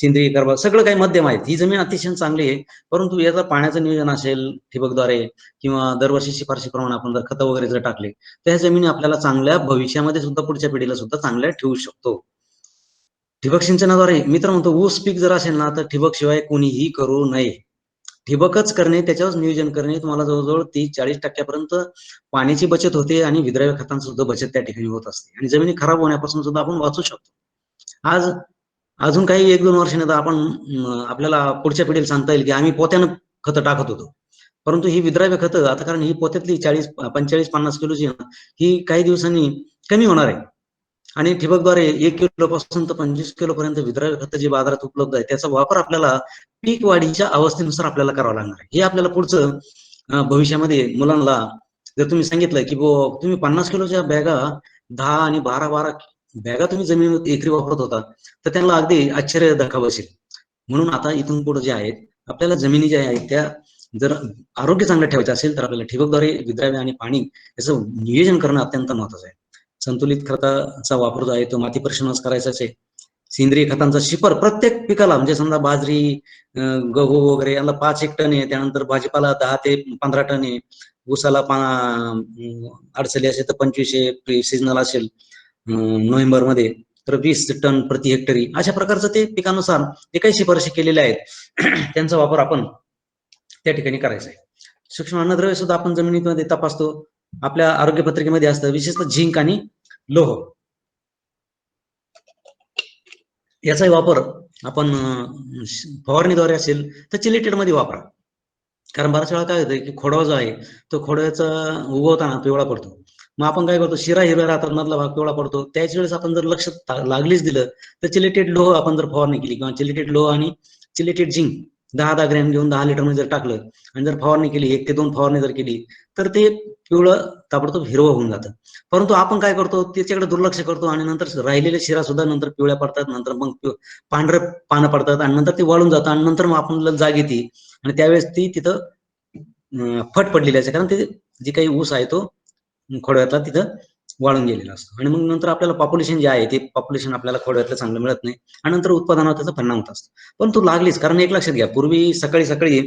सेंद्रिय कर्ब सगळं काही मध्यम आहेत. ही जमीन अतिशय चांगली आहे, परंतु याचं पाण्याचं नियोजन असेल ठिबकद्वारे किंवा दरवर्षी शिफारशीप्रमाणे आपण जर खतं वगैरे जर टाकले, तर ह्या जमिनी आपल्याला चांगल्या भविष्यामध्ये सुद्धा पुढच्या पिढीला सुद्धा चांगल्या ठेवू शकतो. ठिबक सिंचनाद्वारे मी तर म्हणतो ऊस पीक जर असेल ना, तर ठिबक शिवाय कोणीही करू नये. ठिबकच करणे, त्याच्यावरच नियोजन करणे तुम्हाला जवळ-जवळ 30-40% पाण्याची बचत होते आणि विद्राव्य खतांची सुद्धा बचत त्या ठिकाणी होत असते आणि जमिनी खराब होण्यापासून सुद्धा आपण वाचू शकतो. आज अजून काही 1-2 वर्षांनी तर आपण आपल्याला पुढच्या पिढीला सांगता येईल, की आम्ही पोत्यानं खतं टाकत होतो. परंतु ही विद्राव्य खतं आता कारण ही पोत्यातली 40, 45-50 किलोची आहे ना, ही काही दिवसांनी कमी होणार आहे आणि ठिबकद्वारे 1 किलोपासून तर 25 किलोपर्यंत विद्राव्य खतं जी बाजारात उपलब्ध आहे, त्याचा वापर आपल्याला पीक वाढीच्या अवस्थेनुसार आपल्याला करावं लागणार आहे. हे आपल्याला पुढचं भविष्यामध्ये मुलांना जर तुम्ही सांगितलं, की तुम्ही 50 किलोच्या बॅगा 10 आणि 12-12 बॅगा तुम्ही जमिनीवर एकरी वापरत होता, तर त्यांना अगदी आश्चर्य धक्का बसेल. म्हणून आता इथून पुढे जे आहेत, आपल्याला जमिनी ज्या आहेत त्या जर आरोग्य चांगलं ठेवायचं असेल, तर आपल्याला ठिबकद्वारे विद्राव्य आणि पाणी याचं नियोजन करणं अत्यंत महत्त्वाचं आहे. संतुलित खताचा वापर जो आहे तो माती परीक्षणच करायचाच आहे. सेंद्रिय खतांचा शिपर प्रत्येक पिकाला म्हणजे समजा बाजरी, गहू वगैरे याला 5-1 टन आहे. त्यानंतर भाजीपाला 10 ते 15 टन आहे. ऊसाला अडचणी असेल तर 2500 सीजनल असेल नोव्हेंबरमध्ये तर 20 टन प्रति हेक्टरी अशा प्रकारचं ते पिकानुसार जे काही शिफारशी केलेल्या आहेत त्यांचा वापर आपण त्या ठिकाणी करायचा आहे. सूक्ष्म अन्नद्रव्य सुद्धा आपण जमिनीमध्ये तपासतो. आपल्या आरोग्य पत्रिकेमध्ये असतं विशेषतः झिंक आणि लोह याचाही वापर आपण फवारणीद्वारे असेल तर चिलेटेड मध्ये वापरा. कारण बऱ्याच वेळा काय होतं की खोडवा जो आहे तो खोडव्याचा उगवताना पिवळा पडतो. मग आपण काय करतो शिरा हिरव्या राहतात मधला भाग पिवळा पडतो. त्याच वेळेस आपण जर लक्ष लागलीच दिलं तर चिलेटेड लोह आपण जर फवारणी केली किंवा चिलेटेड लोह आणि चिलेटेड झिंक 10-10 ग्रॅम घेऊन 10 लिटर मध्ये जर टाकलं आणि जर फवारणी केली 1 ते 2 फवारणी जर केली तर ते पिवळं ताबडतोब हिरवं होऊन जातं. परंतु आपण काय करतो त्याच्याकडे दुर्लक्ष करतो आणि नंतर राहिलेले शिरा सुद्धा नंतर पिवळ्या पडतात, नंतर मग पांढरं पानं पडतात आणि नंतर ते वाळून जातं आणि नंतर मग आपल्याला जाग येते आणि त्यावेळेस ती तिथं फट पडलेली असते कारण ते जे काही ऊस आहे तो खोडव्यातला तिथं वाळून गेलेला असतो आणि मग नंतर आपल्याला पॉप्युलेशन जे आहे ते पॉप्युलेशन आपल्याला खोडव्यातलं चांगलं मिळत नाही आणि नंतर उत्पादनावर त्याचा परिणाम होत असतो. पण तू लागलीच कारण एक लक्षात घ्या पूर्वी सकाळी सकाळी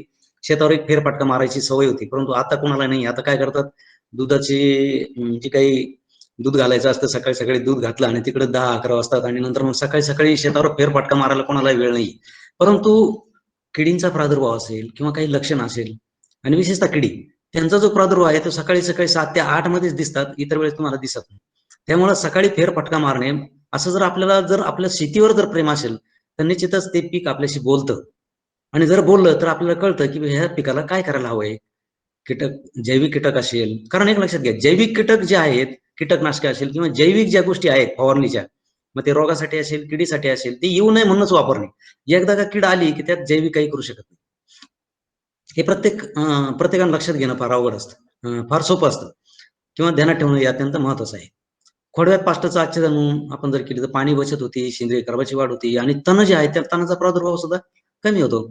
शेतावर एक फेरफटका मारायची सवय होती परंतु आता कोणाला नाही. आता काय करतात दुधाची जी काही दूध घालायचं असतं सकाळी सकाळी दूध घातलं आणि तिकडे 10-11 वाजतात आणि नंतर मग सकाळी सकाळी शेतावर फेरफटका मारायला कोणाला वेळ नाही. परंतु किडींचा प्रादुर्भाव असेल किंवा काही लक्षण असेल आणि विशेषतः किडी त्यांचा जो प्रादुर्भाव आहे तो सकाळी सकाळी 7 ते 8 मध्येच दिसतात, इतर वेळेस तुम्हाला दिसत नाही. त्यामुळे सकाळी फेरफटका मारणे असं जर आपल्याला जर आपल्या शेतीवर जर प्रेम असेल तर निश्चितच ते पीक आपल्याशी बोलतं आणि जर बोललं तर आपल्याला कळतं की ह्या पिकाला काय करायला हवंय. जैविक कीटक असेल कारण एक लक्षात घ्या जैविक कीटक जे आहेत कीटकनाशके असेल किंवा जैविक ज्या गोष्टी आहेत फवारणीच्या मग ते रोगासाठी असेल किडीसाठी असेल ते येऊ नये म्हणूनच वापरणे. एकदा का कीड आली की त्यात जैविक काही करू शकत नाही. हे प्रत्येकानं लक्षात घेणं फार अवघड असतं, फार सोपं असतं किंवा ध्यानात ठेवणं हे अत्यंत महत्वाचं आहे. खोडव्यात पाष्टाचं आच्छादन आपण जर केली तर पाणी बचत होती, सेंद्रिय कर्बाची वाढ होती आणि तण जे आहे त्या तणाचा प्रादुर्भाव सुद्धा कमी होतो.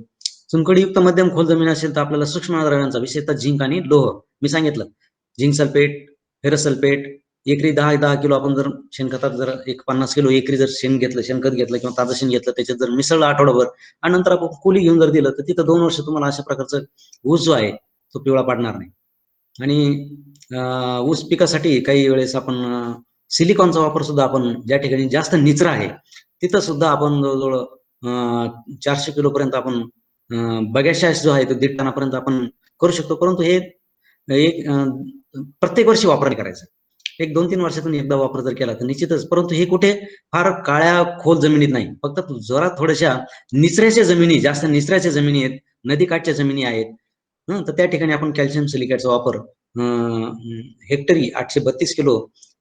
चुनखडीयुक्त मध्यम खोल जमीन असेल तर आपल्याला सूक्ष्म द्रव्यांचा विशेषतः झिंक आणि लोह मी सांगितलं झिंक सल्फेट, फेरस सल्फेट एकरी 10 किलो आपण जर शेणखतात जर एक 50 किलो एकरी जर शेणखत घेतलं किंवा ताजं शेण घेतलं त्याच्यात जर मिसळलं आठवडाभर आणि नंतर आपण कोली घेऊन जर दिलं तर तिथं 2 वर्ष तुम्हाला अशा प्रकारचं ऊस जो आहे तो पिवळा पाडणार नाही. आणि ऊस पिकासाठी काही वेळेस आपण सिलिकॉनचा वापर सुद्धा आपण ज्या ठिकाणी जास्त निचरा आहे तिथं सुद्धा आपण जवळजवळ 400 किलो पर्यंत आपण बगॅशास जो आहे तो 1.5 टनापर्यंत आपण करू शकतो. परंतु हे एक प्रत्येक वर्षी वापर करायचा. एक 2-3 वर्षातून एकदा वापर जर केला तर निश्चितच. परंतु हे कुठे फार काळ्या खोल जमिनीत नाही, फक्त जरा थोड्याशा निचऱ्याच्या जमिनी जास्त निचऱ्याच्या जमिनी आहेत, नदीकाठच्या जमिनी आहेत तर त्या ठिकाणी आपण कॅल्शियम सिलिकेटचा वापर हेक्टरी 832 किलो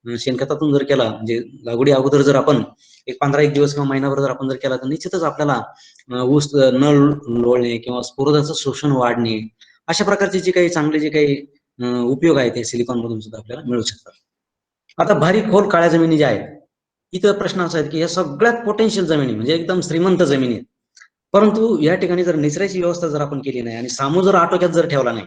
शेणखतातून जर केला म्हणजे लागवडी अगोदर जर आपण एक 15 दिवस किंवा महिनाभर जर आपण जर केला तर निश्चितच आपल्याला ऊस न लोळणे किंवा स्फुरदाचं शोषण वाढणे अशा प्रकारचे जे काही चांगले जे काही उपयोग आहेत ते सिलिकॉन मधून सुद्धा आपल्याला मिळू शकतात. आता भारी खोल काळ्या जमिनी ज्या आहेत इथं प्रश्न असा आहे की या सगळ्यात पोटेन्शियल जमिनी म्हणजे एकदम श्रीमंत जमिनी आहेत. परंतु या ठिकाणी जर निचऱ्याची व्यवस्था जर आपण केली नाही आणि सामू जर आटोक्यात जर ठेवला नाही,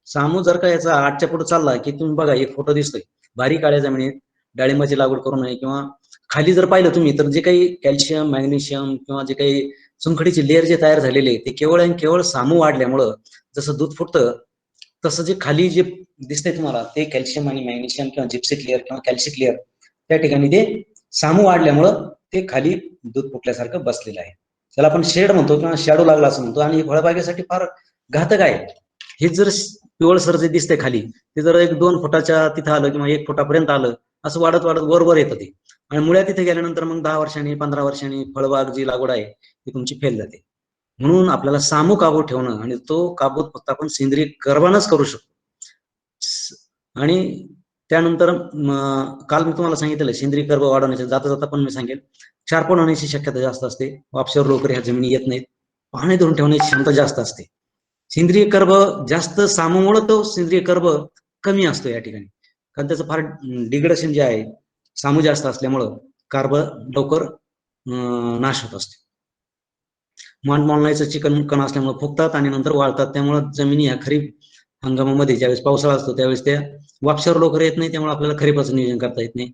सामू जर का याचा 8च्या पुढे चालला की तुम्ही बघा एक फोटो दिसतोय भारी काळ्या जमिनीत डाळिंबाची लागवड करू नये किंवा खाली जर पाहिलं तुम्ही तर जे काही कॅल्शियम मॅग्नेशियम किंवा जे काही चुनखडीची लेअर जे तयार झालेले ते केवळ आणि केवळ सामू वाढल्यामुळं जसं दूध फुटतं तसं जे खाली जे दिसतंय तुम्हाला ते कॅल्शियम आणि मॅग्नेशियम किंवा जिप्सिक लेअर किंवा कॅल्शिक लेअर त्या ठिकाणी ते सामू वाढल्यामुळं ते खाली दूध फुटल्यासारखं बसलेलं आहे. त्याला आपण शेड म्हणतो किंवा शॅडो लागला असं म्हणतो आणि फळबागेसाठी फार घातक आहे. हे जर पिवळसर जे दिसतंय खाली ते जर 1-2 फुटाच्या तिथं आलं किंवा 1 फुटापर्यंत आलं असं वाढत वाढत वर येतं ते आणि मुळ्या तिथे गेल्यानंतर मग 10 वर्षांनी 15 वर्षांनी फळबाग जी लागवड आहे ती तुमची फेल जाते. म्हणून आपल्याला सामू काबू ठेवणं आणि तो काबू फक्त आपण सेंद्रिय कर्बानच करू शकतो. आणि त्यानंतर काल मी तुम्हाला सांगितलं सेंद्रिय कर्ब वाढवण्याच्या जाता जाता पण मी सांगेल क्षारपण होण्याची शक्यता जास्त असते. वापशावर लवकर ह्या जमिनी येत नाहीत. पाणी धरून ठेवण्याची क्षमता जास्त असते. सेंद्रिय कर्ब जास्त सामूमुळे तो सेंद्रिय कर्ब कमी असतो या ठिकाणी, कारण त्याचं फार डिग्रेडेशन जे आहे सामू जास्त असल्यामुळं कार्ब लवकर नाश होत असते. मानमोलण्याचं चिकन कण असल्यामुळे फुगतात आणि नंतर वाळतात. त्यामुळे जमिनी ह्या खरीप हंगामामध्ये ज्यावेळेस पावसाळा असतो त्यावेळेस त्या वापशावर लवकर येत नाही, त्यामुळे आपल्याला खरीपाचं नियोजन करता येत नाही.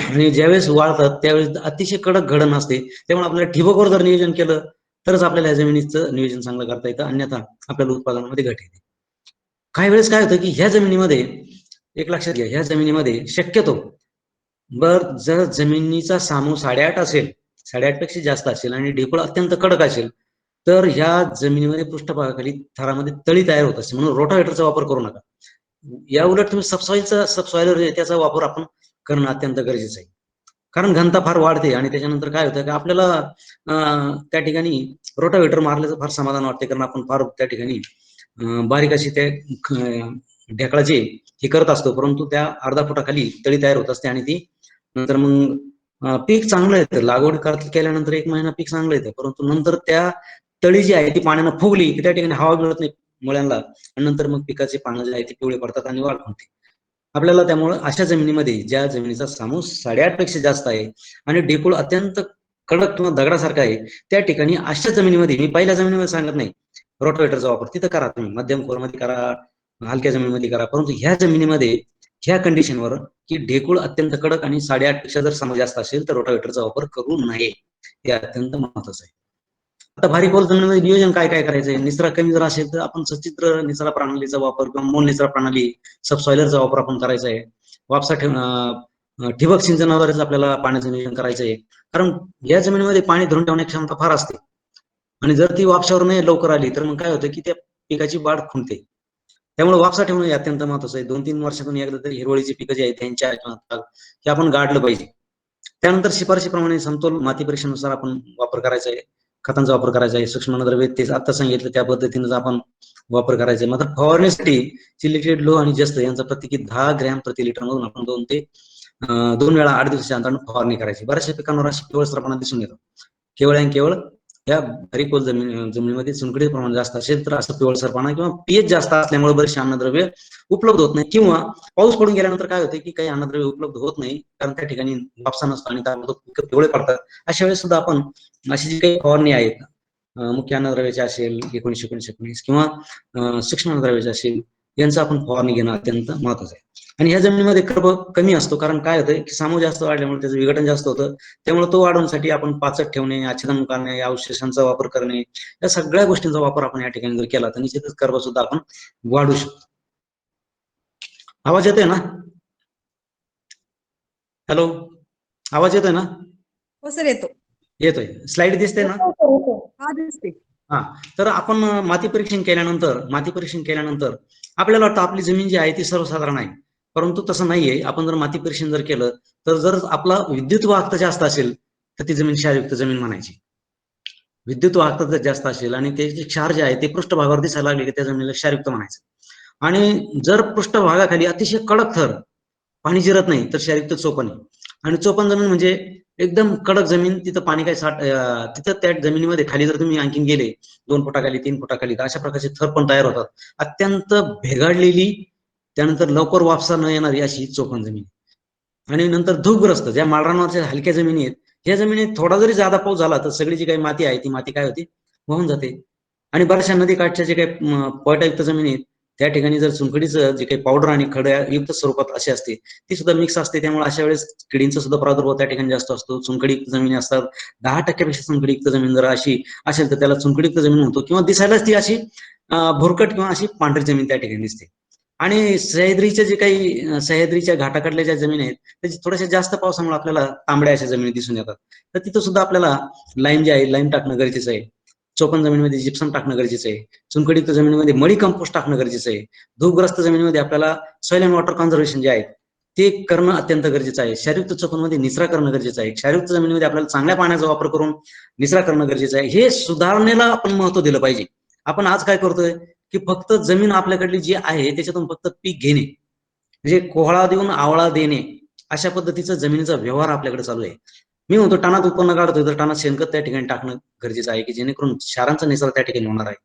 आणि ज्यावेळेस वाळतात त्यावेळेस अतिशय कडक घडण असते, त्यामुळे आपल्याला ठिबकवर जर नियोजन केलं तरच आपल्याला या जमिनीचं नियोजन चांगलं करता येतं, अन्यथा आपल्याला उत्पादनामध्ये घट येते. काही वेळेस काय होतं की ह्या जमिनीमध्ये एक लक्षात घ्या, ह्या जमिनीमध्ये शक्यतो जर जमिनीचा सामू 8.5 असेल, 8.5 पेक्षा जास्त असेल आणि ढेकूळ अत्यंत कडक असेल तर ह्या जमिनीमध्ये पृष्ठभागाखाली थरामध्ये तळी तयार होत असते. म्हणून रोटावेटरचा वापर करू नका. या उलट तुम्ही सबसॉइलर त्याचा वापर आपण करणं अत्यंत गरजेचं आहे. कारण घनता फार वाढते आणि त्याच्यानंतर काय होतं की आपल्याला त्या ठिकाणी रोटावेटर मारल्याचं फार समाधान वाटते, कारण आपण फार त्या ठिकाणी बारीक अशी त्या ढेकळाची हे करत असतो, परंतु त्या अर्धा फुटाखाली तळी तयार होत असते आणि ती नंतर मग पीक चांगलं येतं. लागवड केल्यानंतर 1 महिना पीक चांगलं येतं, परंतु नंतर त्या तळी जी आहे ती पाण्यानं फुगली की त्या ठिकाणी हवा मिळत नाही मुळ्यांना आणि नंतर मग पिकाचे पानं जे आहे ते पिवळे पडतात आणि वाढ होते. आपल्याला त्यामुळे अशा जमिनीमध्ये ज्या जमिनीचा सामू 8.5 पेक्षा जास्त आहे आणि ढेकूळ अत्यंत कडक किंवा दगडासारखा आहे त्या ठिकाणी अशा जमिनीमध्ये, मी पहिल्या जमिनीमध्ये सांगत नाही रोटावेटरचा वापर, तिथं करा तुम्ही, मध्यम खोरमध्ये करा, हलक्या जमिनीमध्ये करा, परंतु ह्या जमिनीमध्ये ह्या कंडिशनवर की ढेकूळ अत्यंत कडक आणि 8.5 पेक्षा जर सामू जास्त असेल तर रोटावेटरचा वापर करू नये, हे अत्यंत महत्वाचं आहे. आता भारी खोल जमिनीमध्ये नियोजन काय काय करायचंय? निचरा कमी जर असेल तर आपण सचित्र निचरा प्रणालीचा वापर किंवा मूळ निचरा प्रणाली, सबसॉइलरचा वापर आपण करायचा आहे. वापसा ठिबक सिंचनाद्वारेच आपल्याला पाण्याचं नियोजन करायचं आहे, कारण या जमिनीमध्ये पाणी धरून ठेवण्याची क्षमता फार असते आणि जर ती वापशावर नाही लवकर आली तर मग काय होतं की त्या पिकाची वाढ खुंटते. त्यामुळे वापसा ठेवणं हे अत्यंत महत्वाचं आहे. 2-3 वर्षातून एकदा तरी हिरवळीची पिकं जी आहेत त्यांच्या हे आपण गाडलं पाहिजे. त्यानंतर शिफारशीप्रमाणे समतोल माती परीक्षेनुसार आपण वापर करायचा आहे, खतांचा वापर करायचा आहे. सूक्ष्मद्रव्ये ते आता सांगितलं त्या पद्धतीनं आपण वापर करायचा आहे. मात्र फवारणीसाठी सिलिकेट लो आणि जस्त यांचा प्रत्येकी 10 ग्रॅम प्रति लिटर मधून आपण 2 वेळा 8 दिवसाच्या अंतराने फवारणी करायची. बऱ्याचशा पिकांवर अशी पिवळसरपणा दिसून येतो. केवळ आणि केवळ या भारीखोल जमिनीमध्ये चुनखडीचं प्रमाण जास्त असेल तर असं पिवळसरपणा किंवा पीएच जास्त असल्यामुळे बरेचसे अन्नद्रव्य उपलब्ध होत नाही, किंवा पाऊस पडून गेल्यानंतर काय होतं की काही अन्नद्रव्य उपलब्ध होत नाही कारण त्या ठिकाणी वापसा नसतो आणि त्यामुळे पिकं पिवळे पडतात. अशा वेळेस सुद्धा आपण अशी जी काही फवारणी आहेत, मुख्य अन्नद्रव्याची असेल 19-19 किंवा सूक्ष्म अन्नद्रव्याची असेल, यांचं आपण फवारणी घेणं अत्यंत महत्वाचं आहे. आणि ह्या जमिनीमध्ये कर्ब कमी असतो, कारण काय होतं की सामू जास्त वाढल्यामुळे त्याचं विघटन जास्त होतं. त्यामुळे तो वाढवण्यासाठी आपण पाचट ठेवणे, आच्छादन करणे, अवशेषांचा वापर करणे, या सगळ्या गोष्टींचा वापर आपण या ठिकाणी जर केला तर निश्चितच कर्ब सुद्धा आपण वाढू शकतो. आवाज येतोय ना? हॅलो, आवाज येतोय ना? हो सर, येतो. येतोय. स्लाइड दिसते ना? हा, दिसते. हा, तर आपण माती परीक्षण केल्यानंतर आपल्याला वाटतं आपली जमीन जी आहे ती सर्वसाधारण आहे, परंतु तसं नाहीये. आपण जर माती परीक्षण जर केलं तर जर आपला विद्युत वाहकता जास्त असेल तर ती जमीन क्षारयुक्त जमीन म्हणायची. विद्युत वाहकता जर जास्त असेल आणि ते जे क्षार जे आहे ते पृष्ठभागावर दिसायला लागले की त्या जमिनीला क्षारयुक्त म्हणायचं. आणि जर पृष्ठभागाखाली अतिशय कडक थर, पाणी जिरत नाही, तर क्षारयुक्त चोपण आहे. आणि चोपण जमीन म्हणजे एकदम कडक जमीन, तिथं पाणी काय तिथं त्या जमिनीमध्ये खाली जर तुम्ही आणखीन गेले 2 फुटाखाली 3 फुटाखाली तर अशा प्रकारचे थर पण तयार होतात. अत्यंत भेगाडलेली, त्यानंतर लवकर वापसा न येणारी अशी चोपण जमीन. आणि नंतर धूपग्रस्त ज्या माळरानावरच्या हलक्या जमिनी आहेत, ह्या जमिनीत थोडा जरी जादा पाऊस झाला तर सगळी जी काही माती आहे ती माती काय होती, वाहून जाते. आणि बऱ्याचशा नदी काठच्या जे काही पॉयटायुक्त जमिनी आहेत त्या ठिकाणी जर चुनखडीचं जे काही पावडर आणि खड्या युक्त स्वरूपात अशी असते ती सुद्धा मिक्स असते, त्यामुळे अशा वेळेस किडींचा सुद्धा प्रादुर्भाव त्या ठिकाणी जास्त असतो. चुनखडीयुक्त जमिनी असतात, 10% चुनखडीयुक्त जमीन जर अशी असेल तर त्याला चुनखडीयुक्त जमीन म्हणतो, किंवा दिसायलाच ती अशी भुरकट किंवा अशी पांढरी जमीन त्या ठिकाणी दिसते. आणि सह्याद्रीच्या जे काही सह्याद्रीच्या घाटाकडल्या ज्या जमीन आहेत त्याची थोड्याशा जास्त पावसामुळे आपल्याला तांबड्या अशा जमिनी दिसून येतात. तर तिथं सुद्धा आपल्याला लाईम जे आहे लाईम टाकणं गरजेचं आहे. चोपन जमिनीमध्ये जिप्सम टाकणं गरजेचं आहे. चुनखडीयुक्त जमिनीमध्ये मळी कंपोस्ट टाकणं गरजेचं आहे. धूपग्रस्त जमिनीमध्ये आपल्याला सॉइल अँड वॉटर कन्झर्वेशन जे आहे ते करणं अत्यंत गरजेचं आहे. क्षारयुक्त चोपनमध्ये निचरा करणं गरजेचं आहे. क्षारयुक्त जमिनीमध्ये आपल्याला चांगल्या पाण्याचा वापर करून निचरा करणं गरजेचं आहे. हे सुधारणेला आपण महत्व दिलं पाहिजे. आपण आज काय करतोय की फक्त जमीन आपल्याकडली जी आहे त्याच्यातून फक्त पीक घेणे, म्हणजे कोहळा देऊन आवळा देणे, अशा पद्धतीचा जमिनीचा व्यवहार आपल्याकडे चालू आहे. मी म्हणतो टनात उत्पन्न काढतोय तर टनात शेणखत त्या ठिकाणी टाकणं गरजेचं आहे, की जेणेकरून क्षारांचा निचरा त्या ठिकाणी होणार आहे,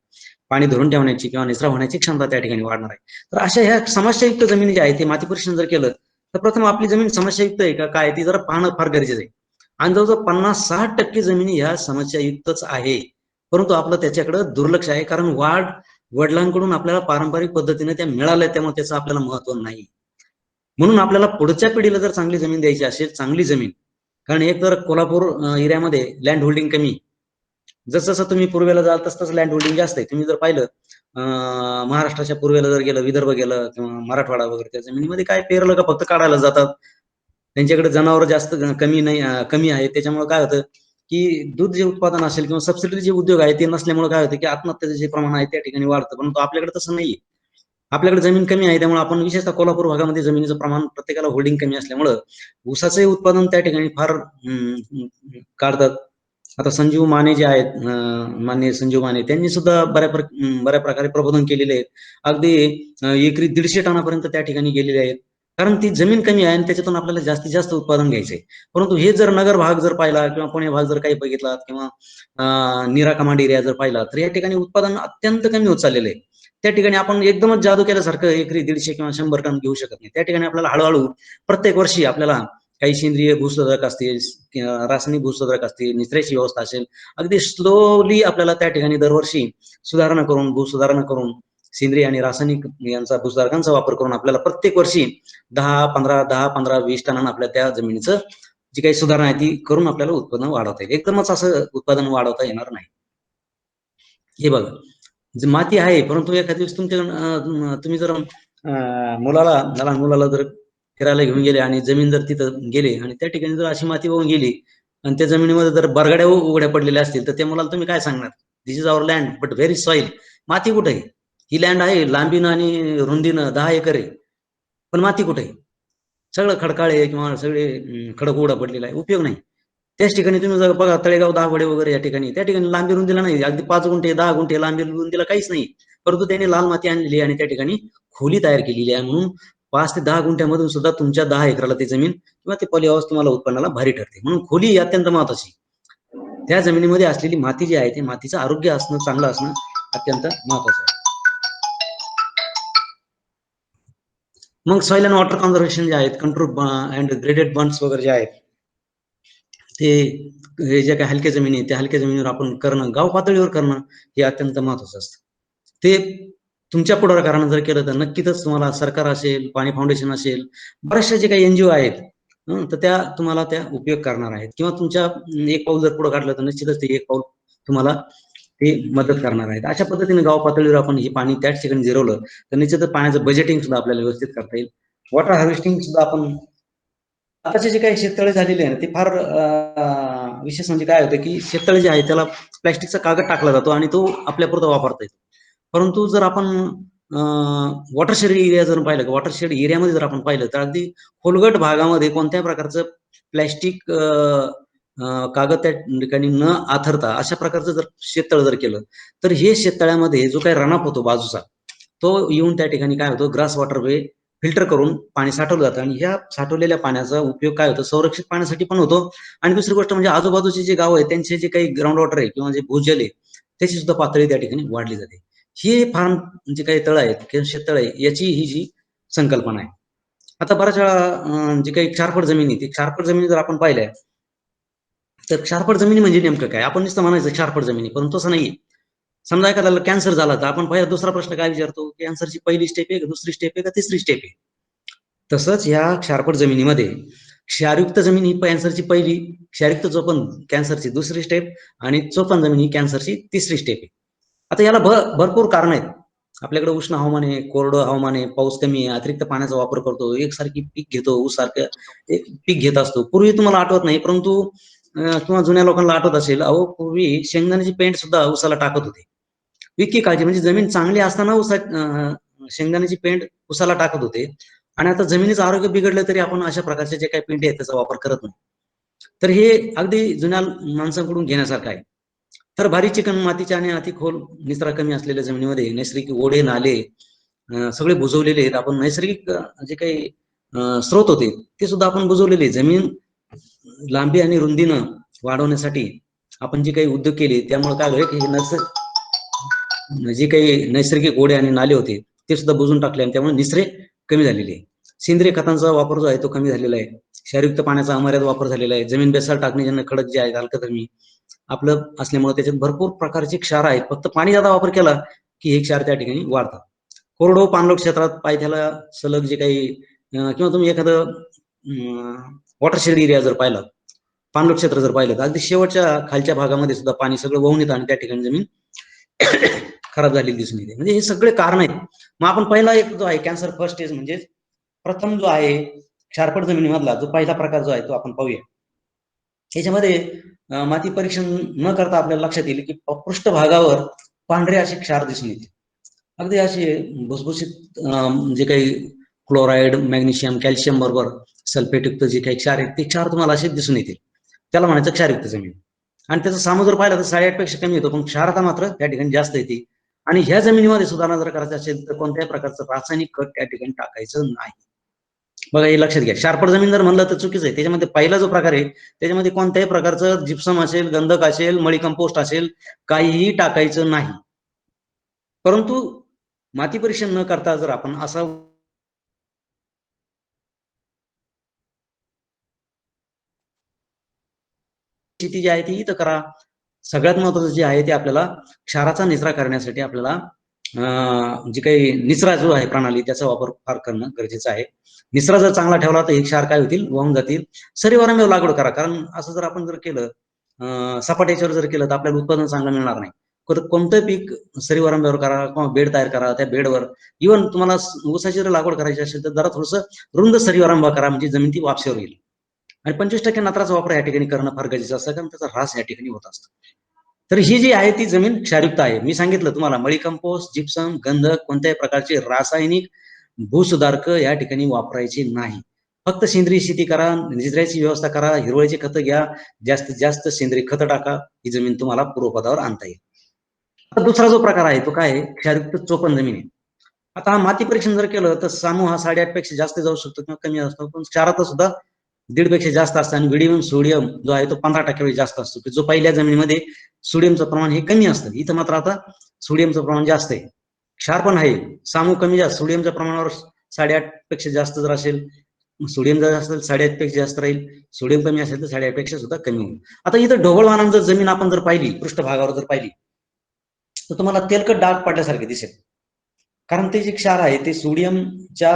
पाणी धरून ठेवण्याची किंवा निचरा होण्याची क्षमता त्या ठिकाणी वाढणार आहे. तर अशा ह्या समस्यायुक्त जमिनी ज्या आहेत ते माती परीक्षण जर केलं तर प्रथम आपली जमीन समस्यायुक्त आहे का काय ती जरा पाहणं फार गरजेचं आहे. आणि जवळजवळ 50-60% जमिनी ह्या समस्यायुक्तच आहे, परंतु आपलं त्याच्याकडे दुर्लक्ष आहे, कारण वडिलांकडून आपल्याला पारंपरिक पद्धतीने त्या मिळाल्या त्यामुळे त्याचं आपल्याला महत्व नाही. म्हणून आपल्याला पुढच्या पिढीला जर चांगली जमीन द्यायची असेल, चांगली जमीन, कारण एक तर कोल्हापूर एरियामध्ये लँड होल्डिंग कमी, जसं जसं तुम्ही पूर्वेला जाल तसं लँड होल्डिंग जास्त आहे. तुम्ही जर पाहिलं महाराष्ट्राच्या पूर्वेला जर गेलं, विदर्भ गेलं किंवा मराठवाडा वगैरे, त्या जमिनीमध्ये काय पेरलं का फक्त काढायला जातात. त्यांच्याकडे जनावर जास्त कमी नाही कमी आहे, त्याच्यामुळे काय होतं की दूध जे उत्पादन असेल किंवा सबसिडी जे उद्योग आहे ते नसल्यामुळे काय होतं की आत्महत्याचं जे प्रमाण आहे त्या ठिकाणी वाढतं. परंतु आपल्याकडे तसं नाहीये. आपल्याकडे जमीन कमी आहे, त्यामुळे आपण विशेषतः कोल्हापूर भागामध्ये जमिनीचं प्रमाण प्रत्येकाला होल्डिंग कमी असल्यामुळं ऊसाचंही उत्पादन त्या ठिकाणी फार काढतात. आता संजीव माने जे आहेत, माननीय संजीव माने, त्यांनी सुद्धा बऱ्या प्रकारे प्रबोधन केलेले आहेत. अगदी एकरी 150 टनापर्यंत त्या ठिकाणी गेलेले आहेत, कारण ती जमीन कमी आहे आणि त्याच्यातून आपल्याला जास्तीत जास्त उत्पादन घ्यायचंय. परंतु हे जर नगर भाग जर पाहिला किंवा पुणे भाग जर काही बघितला किंवा नीरा कमांड एरिया जर पाहिला तर या ठिकाणी उत्पादन अत्यंत कमी होत चाललेलं आहे. त्या ठिकाणी आपण एकदमच जादू केल्यासारखं एकरी 150 किंवा 100 टन घेऊ शकत नाही. त्या ठिकाणी आपल्याला हळूहळू प्रत्येक वर्षी आपल्याला काही सेंद्रिय भूसुधारक असतील, रासायनिक भूसुधारक असतील, निचऱ्याची व्यवस्था असेल, अगदी स्लोली आपल्याला त्या ठिकाणी दरवर्षी भूसुधारणा करून सेंद्रिय आणि रासायनिक यांचा भूसुधारकांचा वापर करून आपल्याला प्रत्येक वर्षी 10-15-20 टनांना आपल्या त्या जमिनीचं जी काही सुधारणा आहे ती करून आपल्याला उत्पन्न वाढवता येईल. एकदमच असं उत्पादन वाढवता येणार नाही. हे बघा, माती आहे, परंतु एखाद्या दिवस तुम्ही जर लहान मुलाला जर फिरायला घेऊन गेले आणि जमीन जर तिथं गेले आणि त्या ठिकाणी जर अशी माती वाहून गेली आणि त्या जमिनीमध्ये जर बरगड्या उघड्या पडलेल्या असतील तर त्या मुलाला तुम्ही काय सांगणार? This is our land but very soil. माती कुठे आहे? ही लँड आहे लांबीनं आणि रुंदीनं 10 एकर आहे, पण माती कुठे आहे? सगळं खडकाळ आहे किंवा सगळे खडक उघडा पडलेला आहे, उपयोग नाही. त्याच ठिकाणी तुम्ही जर बघा तळेगाव, दाभाडे वगैरे या ठिकाणी, त्या ठिकाणी लांबी रुंदीला नाही, अगदी 5 गुंठे 10 गुंठे लांबी रुंदीला काहीच नाही, परंतु त्यांनी लाल माती आणलेली आणि त्या ठिकाणी खोली तयार केलेली आहे. म्हणून 5 ते 10 गुंठ्यामधून सुद्धा तुमच्या 10 एकराला ती जमीन किंवा ती पॉली हाऊस तुम्हाला उत्पन्नाला भारी ठरते. म्हणून खोली ही अत्यंत महत्वाची. त्या जमिनीमध्ये असलेली माती जी आहे ते मातीचं आरोग्य असणं, चांगलं असणं अत्यंत महत्वाचं आहे. मग सॉइल अँड वॉटर कन्झर्वेशन जे आहेत, कंट्रोल अँड ग्रेडेड बंड्स वगैरे जे आहेत, ते हे जे काही हलक्या जमिनी त्या हलक्या जमिनीवर आपण करणं, गाव पातळीवर करणं हे अत्यंत महत्वाचं असतं. ते तुमच्या पुढाकारानं जर केलं तर नक्कीच तुम्हाला सरकार असेल, पाणी फाउंडेशन असेल, बऱ्याचशा जे काही NGO आहेत तर त्या तुम्हाला त्या उपयोग करणार आहेत, किंवा तुमच्या एक पाऊल जर पुढे काढलं तर निश्चितच ते एक पाऊल तुम्हाला ते मदत करणार आहेत. अशा पद्धतीने गाव पातळीवर आपण हे पाणी त्याच ठिकाणी जिरवलं तर निश्चितच पाण्याचं बजेटिंग सुद्धा आपल्याला व्यवस्थित करता येईल. वॉटर हार्वेस्टिंग सुद्धा आपण आताचे जे काही शेततळे झालेले आहे ते फार विशेष म्हणजे काय होतं की शेततळे जे आहे त्याला प्लॅस्टिकचा कागद टाकला जातो आणि तो आपल्यापुरता वापरता येतो. परंतु जर आपण वॉटरशेड एरिया जर पाहिलं, वॉटरशेड एरियामध्ये जर आपण पाहिलं तर अगदी खोलगट भागामध्ये कोणत्याही प्रकारचं प्लॅस्टिक कागद त्या ठिकाणी न आथरता अशा प्रकारचं जर शेततळ जर केलं तर हे शेततळ्यामध्ये जो काही रनअप होतो बाजूचा तो येऊन त्या ठिकाणी काय होतो, ग्रास वॉटरवे फिल्टर करून पाणी साठवलं जातं आणि ह्या साठवलेल्या पाण्याचा उपयोग काय होतो, संरक्षित पाण्यासाठी पण होतो. आणि दुसरी गोष्ट म्हणजे आजूबाजूचे जे गाव आहे त्यांचे जे काही ग्राउंड वॉटर आहे किंवा जे भूजल आहे त्याची सुद्धा पातळी त्या ठिकाणी वाढली जाते. हे फार्म जे काही तळ आहेत किंवा शेततळ आहे याची ही जी संकल्पना आहे. आता बऱ्याच वेळा जे काही क्षारफळ जमिनी, ती क्षारफळ जमिनी जर आपण पाहिल्या तर क्षारफळ जमिनी म्हणजे नेमकं काय? आपण नुसतं म्हणायचं क्षारफळ जमिनी, परंतु तसं नाहीये. समजा एखाद्याला कॅन्सर झाला तर आपण पहिला दुसरा प्रश्न काय विचारतो, कॅन्सरची पहिली स्टेप आहे का दुसरी स्टेप आहे का तिसरी स्टेप आहे. तसंच ह्या क्षारपट जमिनीमध्ये क्षारयुक्त जमीन ही कॅन्सरची पहिली, क्षारयुक्त चोपण कॅन्सरची दुसरी स्टेप आणि चोपण जमीन ही कॅन्सरची तिसरी स्टेप आहे. आता याला भरपूर कारण आहेत. आपल्याकडे उष्ण हवामान आहे, कोरडं हवामान आहे, पाऊस कमी आहे, अतिरिक्त पाण्याचा वापर करतो, एकसारखी पीक घेतो, ऊस सारखं पीक घेत असतो. पूर्वी तुम्हाला आठवत नाही, परंतु किंवा जुन्या लोकांना आठवत असेल, अहो पूर्वी शेंगदाण्याची पेंट सुद्धा ऊसाला टाकत होते. इतकी काळजी, म्हणजे जमीन चांगली असताना शेंगदाण्याची पेंट ऊसाला टाकत होते. आणि आता जमिनीचं आरोग्य बिघडलं तरी आपण अशा प्रकारचे जे काही पेंटी आहेत त्याचा वापर करत नाही. तर हे अगदी जुन्या माणसांकडून घेण्यासारखं आहे. तर भारी चिकन मातीच्या आणि अति खोल निचरा कमी असलेल्या जमिनीमध्ये नैसर्गिक ओढे नाले सगळे बुजवलेले आहेत. आपण नैसर्गिक जे काही स्रोत होते ते सुद्धा आपण बुजवलेले. जमीन लांबी आणि रुंदीनं वाढवण्यासाठी आपण जे काही उद्योग केले त्यामुळे काय झालं की जे काही नैसर्गिक ओढे आणि नाले होते ते सुद्धा बुजून टाकले आणि त्यामुळे निचरे कमी झालेले आहे. सेंद्रिय खतांचा वापर जो आहे तो कमी झालेला आहे. क्षारयुक्त पाण्याचा अमर्याद वापर झालेला आहे. जमीन बेसाळ टाकणे ज्यांना खडक जे आहेत अल्कधर्मी आपलं असल्यामुळे त्याच्यात भरपूर प्रकारचे क्षार आहेत. फक्त पाणी जादा वापर केला की हे क्षार त्या ठिकाणी वाढतात. कोरडो पाणलोट क्षेत्रात पायथ्याला सलग जे काही किंवा तुम्ही एखादं वॉटरशेड एरिया जर पाहिला, पाणलोट क्षेत्र जर पाहिलं तर अगदी शेवटच्या खालच्या भागामध्ये सुद्धा पाणी सगळं वाहून येतं आणि त्या ठिकाणी जमीन खराब झालेली दिसून येते. म्हणजे हे सगळे कारण आहेत. मग आपण पहिला एक जो आहे कॅन्सर फर्स्ट स्टेज म्हणजे प्रथम जो आहे क्षारपट जमिनीमधला जो पहिला प्रकार जो आहे तो आपण पाहूया. याच्यामध्ये माती परीक्षण न करता आपल्याला लक्षात येईल की पृष्ठभागावर पांढरे असे क्षार दिसून येते. अगदी असे भुसभुशीत जे काही क्लोराईड, मॅग्नेशियम, कॅल्शियम बरोबर सल्फेटयुक्त जे काही क्षार आहेत ते क्षार तुम्हाला असे दिसून येतील. त्याला म्हणायचं क्षारयुक्त जमीन. आणि त्याचा सामू जर पाहिला तर 8.5 पेक्षा कमी येतो, पण क्षारता मात्र त्या ठिकाणी जास्त येते. आणि ह्या जमिनीमध्ये सुधारणा जर करायची असेल तर कोणत्याही प्रकारचं रासायनिक खत त्या ठिकाणी टाकायचं नाही. बघा हे लक्षात घ्या. क्षारपट जमीन जर म्हणलं तर चुकीचं आहे. त्याच्यामध्ये पहिला जो प्रकार आहे त्याच्यामध्ये कोणत्याही प्रकारचं जिप्सम असेल, गंधक असेल, मळी कंपोस्ट असेल, काहीही टाकायचं नाही. परंतु माती परीक्षण न करता जर आपण असा शेती जी आहे ती इथं करा. सगळ्यात महत्वाचं जे आहे ते आपल्याला क्षाराचा निचरा करण्यासाठी आपल्याला जे काही निचरा जो आहे प्रणाली त्याचा वापर फार करणं गरजेचं आहे. निचरा जर चांगला ठेवला तर हे क्षार काय होतील, वाहून जातील. सरीवारंभ्यावर लागवड करा, कारण असं जर आपण जर केलं सपाट्याच्यावर जर केलं तर आपल्याला उत्पादन चांगलं मिळणार नाही. कोणतं पीक सरीवारंभ्यावर करा किंवा बेड तयार करा. त्या बेडवर इव्हन तुम्हाला ऊसाची जर लागवड करायची असेल तर जरा थोडंसं रुंद सरीवारंभा करा, म्हणजे जमीन ती वापशावर येईल. आणि 25% नत्राचा वापर या ठिकाणी करणं फार गरजेचं असतं, कारण त्याचा ऱ्हास या ठिकाणी होत असतो. तर ही जी आहे ती जमीन क्षारयुक्त आहे. मी सांगितलं तुम्हाला मळी कंपोस्ट, जिप्सम, गंधक कोणत्याही प्रकारचे रासायनिक भूसुधारक या ठिकाणी वापरायचे नाही. फक्त सेंद्रिय शेती करा, निचऱ्याची व्यवस्था करा, हिरवळीची खतं घ्या, जास्तीत जास्त सेंद्रिय खतं टाका, ही जमीन तुम्हाला पूर्वपदावर आणता येईल. आता दुसरा जो प्रकार आहे तो काय आहे, क्षारयुक्त चोपण जमीन आहे. आता हा माती परीक्षण जर केलं तर सामू हा 8.5 पेक्षा जास्त जाऊ शकतो किंवा कमी असतो, पण क्षारात सुद्धा 1.5 पेक्षा जास्त असतं. आणि विडियम सोडियम जो आहे तो 15% जास्त असतो, की जो पहिल्या जमिनीमध्ये सोडियमचं प्रमाण हे कमी असतं. इथं मात्र आता सोडियमचं प्रमाण जास्त आहे. क्षार पण आहे, सामू कमी जास्त. सोडियमच्या प्रमाणावर 8.5 पेक्षा जास्त जर असेल, सोडियम जर असेल 8.5 पेक्षा जास्त राहील, सोडियम कमी असेल तर 8.5 पेक्षा सुद्धा कमी होईल. आता इथं ढोबळ जर जमीन आपण जर पाहिली, पृष्ठभागावर जर पाहिली तर तुम्हाला तेलकट डाग पडल्यासारखे दिसेल. कारण ते जे क्षार आहे ते सोडियमच्या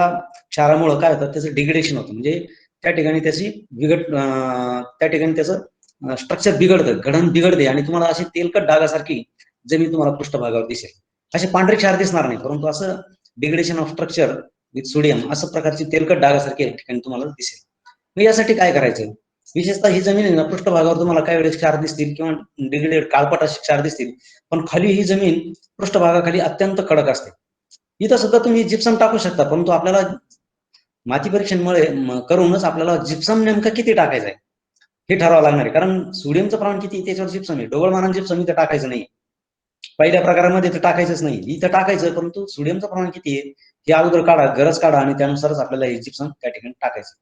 क्षारामुळे काय होतं, त्याचं डिग्रेडेशन होतं. म्हणजे त्या ठिकाणी त्याची त्या ठिकाणी त्याचं स्ट्रक्चर बिघडतं, घडण बिघडते आणि तुम्हाला अशी तेलकट डागासारखी जमीन तुम्हाला पृष्ठभागावर दिसेल. असे पांढरे क्षार दिसणार नाही, परंतु असं degradation of structure with sodium असं प्रकारची तेलकट डागासारखी या ठिकाणी तुम्हाला दिसेल. मग यासाठी काय करायचं, विशेषतः ही जमीन आहे ना, पृष्ठभागावर तुम्हाला काही वेळेस क्षार दिसतील किंवा डिग्रेडेड काळपट असे क्षार दिसतील, पण खाली ही जमीन पृष्ठभागाखाली अत्यंत कडक असते. इथं सुद्धा तुम्ही जिप्सम टाकू शकता, परंतु आपल्याला माती परीक्षणमुळे करूनच आपल्याला जिप्सम नेमकं किती टाकायचं आहे हे ठरवावं लागणार आहे. कारण सोडियमचं प्रमाण किती त्याच्यावर जिप्सम आहे. ढोबळमानाने जिप्सम इथं टाकायचं नाही, पहिल्या प्रकारामध्ये तर टाकायचंच नाही. इथं टाकायचं, परंतु सोडियमचं प्रमाण किती आहे हे अगोदर काढा, गरज काढा आणि त्यानुसारच आपल्याला हे जिप्सम त्या ठिकाणी टाकायचं.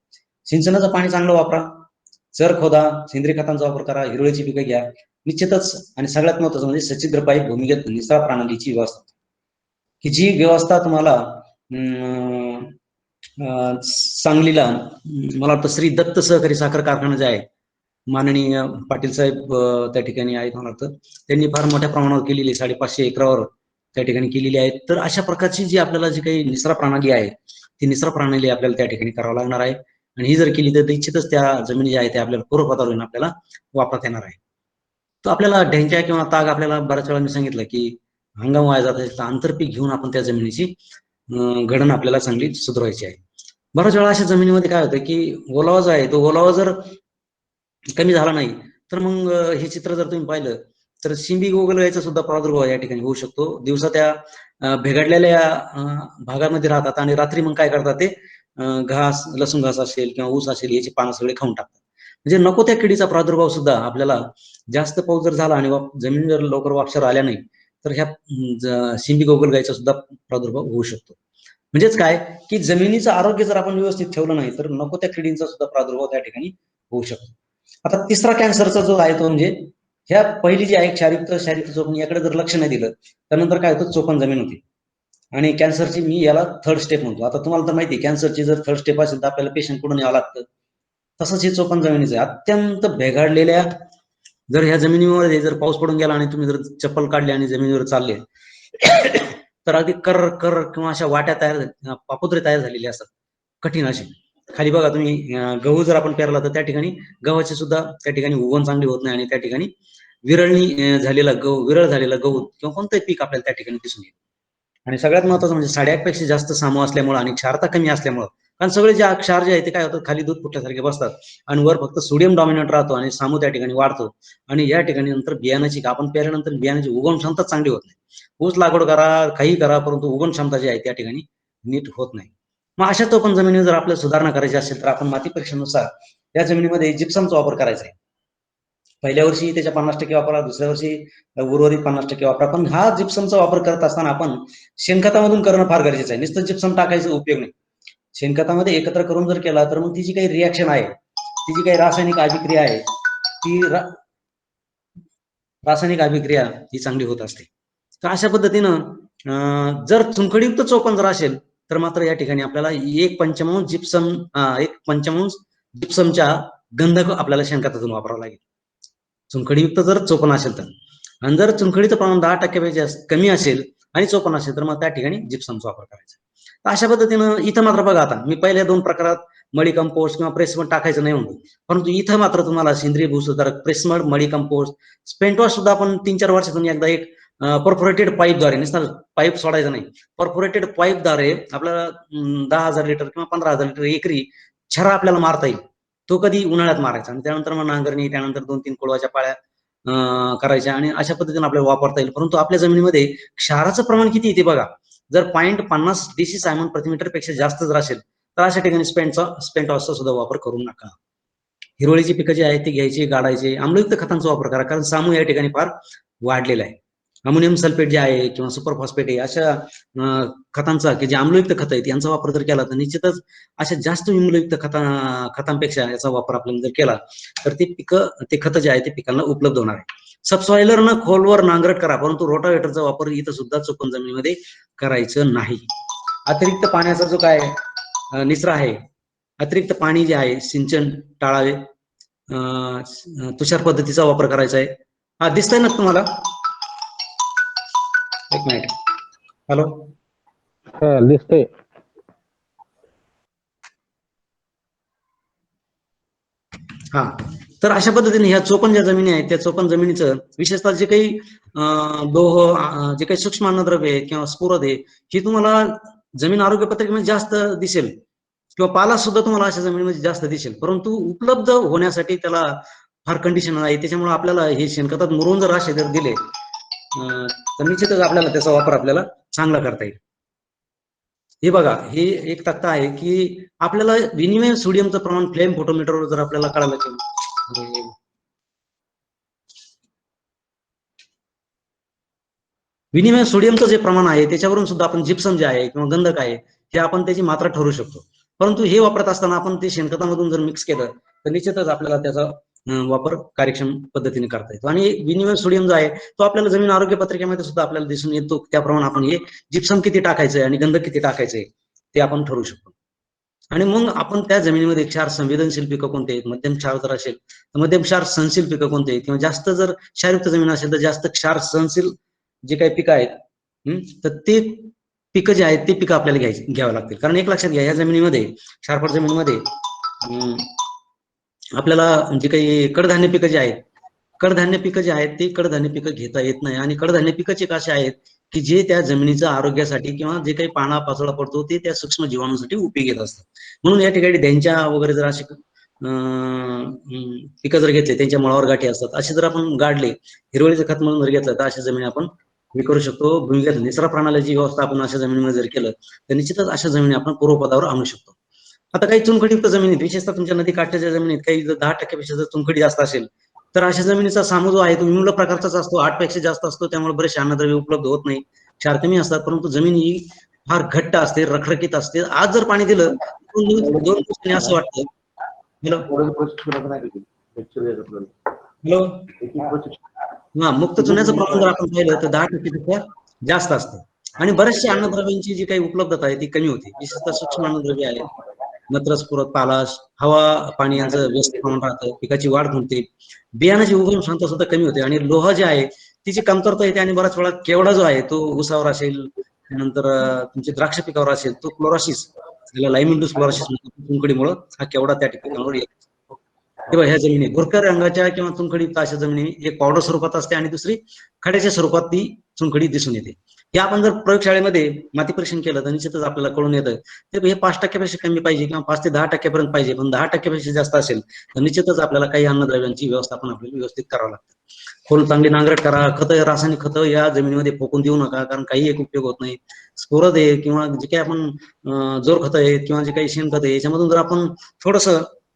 सिंचनाचं पाणी चांगलं वापरा, चर खोदा, सेंद्रिय खतांचा वापर करा, हिरवळीची पिकं घ्या. निश्चितच आणि सगळ्यात महत्त्वाचं म्हणजे सच्छिद्रपायी भूमिगत निचरा प्रणालीची व्यवस्था, की जी व्यवस्था तुम्हाला सांगलीला मला वाटतं श्री दत्त सहकारी साखर कारखाना जे आहे माननीय पाटील साहेब त्या ठिकाणी आहेत मला वाटतं, त्यांनी फार मोठ्या प्रमाणावर केलेली 550 एकरावर त्या ठिकाणी केलेली आहे. तर अशा प्रकारची जी आपल्याला जी काही निचरा प्रणाली आहे, ती निचरा प्रणाली आपल्याला त्या ठिकाणी करावं लागणार आहे. आणि ही जर केली तर निश्चितच त्या जमिनी ज्या आहेत त्या आपल्याला पूर्वपदावरून आपल्याला वापरता येणार आहे. तर आपल्याला ढेंच्या किंवा ताग आपल्याला बऱ्याच वेळा मी सांगितलं की हंगाम वाया जात आहे, आंतरपीक घेऊन आपण त्या जमिनीची घडण आपल्याला चांगली सुधारायची आहे. बऱ्याच वेळा अशा जमिनीमध्ये काय होतं की ओलावा जो आहे तो ओलावा जर कमी झाला नाही तर मग हे चित्र जर तुम्ही पाहिलं तर शिंबी गोगलगायीचा सुद्धा प्रादुर्भाव या ठिकाणी होऊ शकतो. दिवसा त्या भेगाडलेल्या भागामध्ये राहतात आणि रात्री मग काय करतात ते घास, लसूण घास असेल किंवा ऊस असेल याची पानं सगळे खाऊन टाकतात. म्हणजे नको त्या किडीचा प्रादुर्भाव सुद्धा आपल्याला जास्त पाऊस जर झाला आणि जमीन जर लवकर वापशावर आल्या नाही तर ह्या शिंबी गोगलगायीचा सुद्धा प्रादुर्भाव होऊ शकतो. म्हणजेच काय की जमिनीचं आरोग्य जर आपण व्यवस्थित ठेवलं नाही तर नको त्या किडींचा सुद्धा प्रादुर्भाव त्या ठिकाणी होऊ शकतो. आता तिसरा कॅन्सरचा जो आहे तो म्हणजे ह्या पहिली जी आहे शारीरिक चोपण याकडे जर लक्ष नाही दिलं त्यानंतर काय होतं, चोपण जमीन होती आणि कॅन्सरची मी याला थर्ड स्टेप म्हणतो. आता तुम्हाला तर माहिती आहे कॅन्सरची जर थर्ड स्टेप असेल तर आपल्याला पेशंट कुठून यावं लागतं. तसंच हे चोपण जमिनीचं आहे. अत्यंत भेगाडलेल्या जर ह्या जमिनीमध्ये जर पाऊस पडून गेला आणि तुम्ही जर चप्पल काढली आणि जमिनीवर चालले तर अगदी कर कर किंवा अशा वाट्या पापुत्रे तयार झालेली असतात कठीण अशी. खाली बघा तुम्ही गहू जर आपण पेरला तर त्या ठिकाणी गव्हाची सुद्धा त्या ठिकाणी उगवण चांगली होत नाही आणि त्या ठिकाणी विरळ झालेला गहू किंवा कोणतंही पीक आपल्याला त्या ठिकाणी दिसून येईल. आणि सगळ्यात महत्वाचं म्हणजे 8.5 पेक्षा जास्त सामू असल्यामुळे आणि क्षारता कमी असल्यामुळे, कारण सगळे जे क्षार जे आहे ते काय होतं खाली दूध फुटल्यासारखे बसतात आणि वर फक्त सोडियम डॉमिनंट राहतो आणि सामू त्या ठिकाणी वाढतो आणि या ठिकाणी नंतर बियाण्याची आपण पेरल्यानंतर बियाण्याची उगवण क्षमता चांगली होत नाही. ऊस लागवड करा, काही करा, परंतु उगवण क्षमता जी आहे त्या ठिकाणी नीट होत नाही. मग अशा तो पण जमिनीवर जर आपल्याला सुधारणा करायची असेल तर आपण माती परीक्षेनुसार या जमिनीमध्ये जिप्समचा वापर करायचा आहे. पहिल्या वर्षी त्याच्या 50% वापरा, दुसऱ्या वर्षी उर्वरित 50% वापरा. पण हा जिप्समचा वापर करत असताना आपण शेणखतामधून करणं फार गरजेचं आहे. नुसतं जिप्सम टाकायचा उपयोग नाही. शेणखतामध्ये एकत्र करून जर केला तर मग ती जी काही रिॲक्शन आहे, ती जी काही रासायनिक अभिक्रिया आहे, ती रासायनिक अभिक्रिया ही चांगली होत असते. तर अशा पद्धतीनं जर चुनखडीयुक्त चोपण जर असेल तर मात्र या ठिकाणी आपल्याला 1/5 जिप्समच्या गंधक आपल्याला शेणखतातून वापरावं लागेल. चुनखडीयुक्त जर चोपण असेल तर, आणि जर चुनखडीचं प्रमाण 10% कमी असेल आणि चोपण असेल तर मग त्या ठिकाणी जिप्समचा वापर करायचा. तर अशा पद्धतीनं इथं मात्र बघा, आता मी पहिल्या 2 प्रकारात मडी कंपोस्ट किंवा प्रेसमड टाकायचं नाही म्हणतो, परंतु इथं मात्र तुम्हाला सेंद्रिय भूसुधारक प्रेसमड, मडी कंपोस्ट, स्पेंटॉस सुद्धा आपण 3-4 वर्षातून एकदा एक परफोरेटेड पाईपद्वारे, नुसतं पाईप सोडायचं नाही, परफोरेटेड पाईपद्वारे आपल्याला 10,000 लिटर किंवा 15,000 लिटर एकरी छरा आपल्याला मारता येईल. तो कधी उन्हाळ्यात मारायचा आणि त्यानंतर मग नांगरणी, त्यानंतर 2-3 कोळवाच्या पाळ्या करायच्या आणि अशा पद्धतीने आपल्याला वापरता येईल. परंतु आपल्या जमिनीमध्ये क्षाराचं प्रमाण किती येते बघा, जर 0.50 DC सायमन प्रति मीटर पेक्षा जास्त जर असेल तर अशा ठिकाणी स्पेंटॉसचा सुद्धा वापर करू नका. हिरवळीची पिकं जी आहेत ती घ्यायची, गाडायची, आम्लयुक्त खतांचा वापर करा, कारण सामू या ठिकाणी फार वाढलेला आहे. अमोनियम सल्फेट जे आहे किंवा सुपर फॉस्फेट आहे अशा खतांचा की जे आम्लयुक्त खत आहेत यांचा वापर जर केला तर निश्चितच अशा जास्त आम्लयुक्त खतांपेक्षा याचा वापर आपण जर केला तर ते खत जे आहे ते पिकांना उपलब्ध होणार आहे. सबसॉइलरनं खोलवर नांगरट करा, परंतु रोटावेटरचा वापर इथं सुद्धा चुकून जमिनीमध्ये करायचं नाही. अतिरिक्त पाण्याचा जो काय निचरा आहे, अतिरिक्त पाणी जे आहे सिंचन टाळावे. तुषार पद्धतीचा वापर करायचा आहे. हा दिसतंय ना तुम्हाला? एक मिनिट. हॅलो, दिसतंय. हा, तर अशा पद्धतीने ह्या चोपण ज्या जमिनी आहेत त्या चोपण जमिनीचं विशेषतः जे काही लोह, जे काही सूक्ष्म अन्नद्रव्य आहेत किंवा स्फुरद आहे, ही तुम्हाला जमीन आरोग्य पत्रिकेमध्ये जास्त दिसेल किंवा पाला सुद्धा तुम्हाला अशा जमिनीमध्ये जास्त दिसेल, परंतु उपलब्ध होण्यासाठी त्याला फार कंडिशन आहे. त्याच्यामुळे आपल्याला हे शेणखतात मुरून जर असे जर दिले तर निश्चितच आपल्याला त्याचा वापर आपल्याला चांगला करता येईल. हे बघा, हे एक तक्ता आहे की आपल्याला विनिमय सोडियमचं प्रमाण फ्लेम फोटोमीटरवर जर आपल्याला कळालं की विनिमय सोडियमचं जे प्रमाण आहे त्याच्यावरून सुद्धा आपण जिप्सम जे आहे किंवा गंधक आहे हे आपण त्याची मात्रा ठरवू शकतो. परंतु हे वापरत असताना आपण ते शेणखतामधून जर मिक्स केलं तर निश्चितच आपल्याला त्याचा वापर कार्यक्षम पद्धतीने करता येतो. आणि विनिमय सोडियम जो आहे तो आपल्याला जमीन आरोग्य पत्रिकेमध्ये सुद्धा आपल्याला दिसून येतो. त्याप्रमाणे आपण हे जिप्सम किती टाकायचंय आणि गंधक किती टाकायचंय ते आपण ठरवू शकतो. आणि मग आपण त्या जमिनीमध्ये क्षार संवेदनशील पिकं कोणते आहेत, मध्यम क्षार जर असेल तर मध्यम क्षार सहनशील पिकं कोणते आहेत, किंवा जास्त जर क्षारयुक्त जमीन असेल तर जास्त क्षार सहनशील जे काही पिकं आहेत, तर ते पिकं जे आहेत ते पिकं आपल्याला घ्यावं लागतील. कारण एक लक्षात घ्या, या जमिनीमध्ये क्षारफळ जमिनीमध्ये आपल्याला जे काही कडधान्य पिकं जे आहेत, कडधान्य पिकं जे आहेत ते कडधान्य पिकं घेता येत नाही. आणि कडधान्य पिकं असे आहेत की जे त्या जमिनीच्या आरोग्यासाठी किंवा जे काही पाना पाचोळा पडतो ते त्या सूक्ष्म जीवाणूसाठी उपयोगी येत असतात. म्हणून या ठिकाणी त्यांच्या वगैरे जर असे पिकं जर घेतले, त्यांच्या मुळावर गाठी असतात, असे जर आपण गाडले, हिरवळीचं खत म्हणून जर घेतलं तर अशा जमीन आपण हे करू शकतो. भूमिगत निचरा प्रणालीची व्यवस्था आपण अशा जमिनीमध्ये जर केलं तर निश्चितच अशा जमिनी आपण पूर्वपदावर आणू शकतो. आता काही चुनखडीयुक्त जमिनीत, विशेषतः तुमच्या नदी काठच्या जमिनीत काही 10% जर चुनखडी जास्त असेल तर अशा जमिनीचा सामू जो आहे तो विमुक्त प्रकारचाच असतो, 8 पेक्षा जास्त असतो. त्यामुळे बरेचसे अन्नद्रव्य उपलब्ध होत नाही, क्षार कमी असतात. परंतु जमीन ही फार घट्ट असते, रखरखीत असते. आज जर पाणी दिलं दोन दिवसांनी असं वाटतं. हॅलो, हा, मुक्त चुन्याचं प्रमाण जर आपण पाहिलं तर 10% पेक्षा जास्त असतं. आणि बऱ्याचशा अन्नद्रव्यांची जी काही उपलब्धता आहे ती कमी होती, विशेषतः सूक्ष्म अन्नद्रव्य आहेत, नत्रज, पुरत, पालाश, हवा पाणी यांचं व्यस्त प्रमाण राहतं, पिकाची वाढ थांबते, बियाणाची उगवण क्षमता सुद्धा कमी होते, आणि लोह जे आहे तिची कमतरता येते. आणि बऱ्याच वेळा केवडा जो आहे तो ऊसावर असेल, त्यानंतर तुमचे द्राक्ष पिकावर असेल, तो क्लोरोसिस, त्याला लाईम इंड्यूस क्लोरोसिस चुनखडीमुळे हा केवडा त्या पिकांवर येतो. तेव्हा ह्या जमिनी भुरक्या रंगाच्या किंवा चुनखडीयुक्त अशा जमिनी एक पावडर स्वरूपात असते आणि दुसरी खड्याच्या स्वरूपात ती चुनखडी दिसून येते. हे आपण जर प्रयोगशाळेमध्ये माती परीक्षण केलं तर निश्चितच आपल्याला कळून येतं ते हे 5% कमी पाहिजे किंवा 5 ते 10% पर्यंत पाहिजे. पण 10% जास्त असेल तर निश्चितच आपल्याला काही अन्नद्रव्यांची व्यवस्थापन आपल्याला व्यवस्थित करावं लागतं. खोल चांगली नांगरट करा. खतं, रासायनिक खतं या जमिनीमध्ये फोकून देऊ नका, कारण काही एक उपयोग होत नाही. स्फोरद आहे किंवा जे काही आपण जोर खतं आहेत किंवा जे काही शेणखत आहे याच्यामधून जर आपण थोडस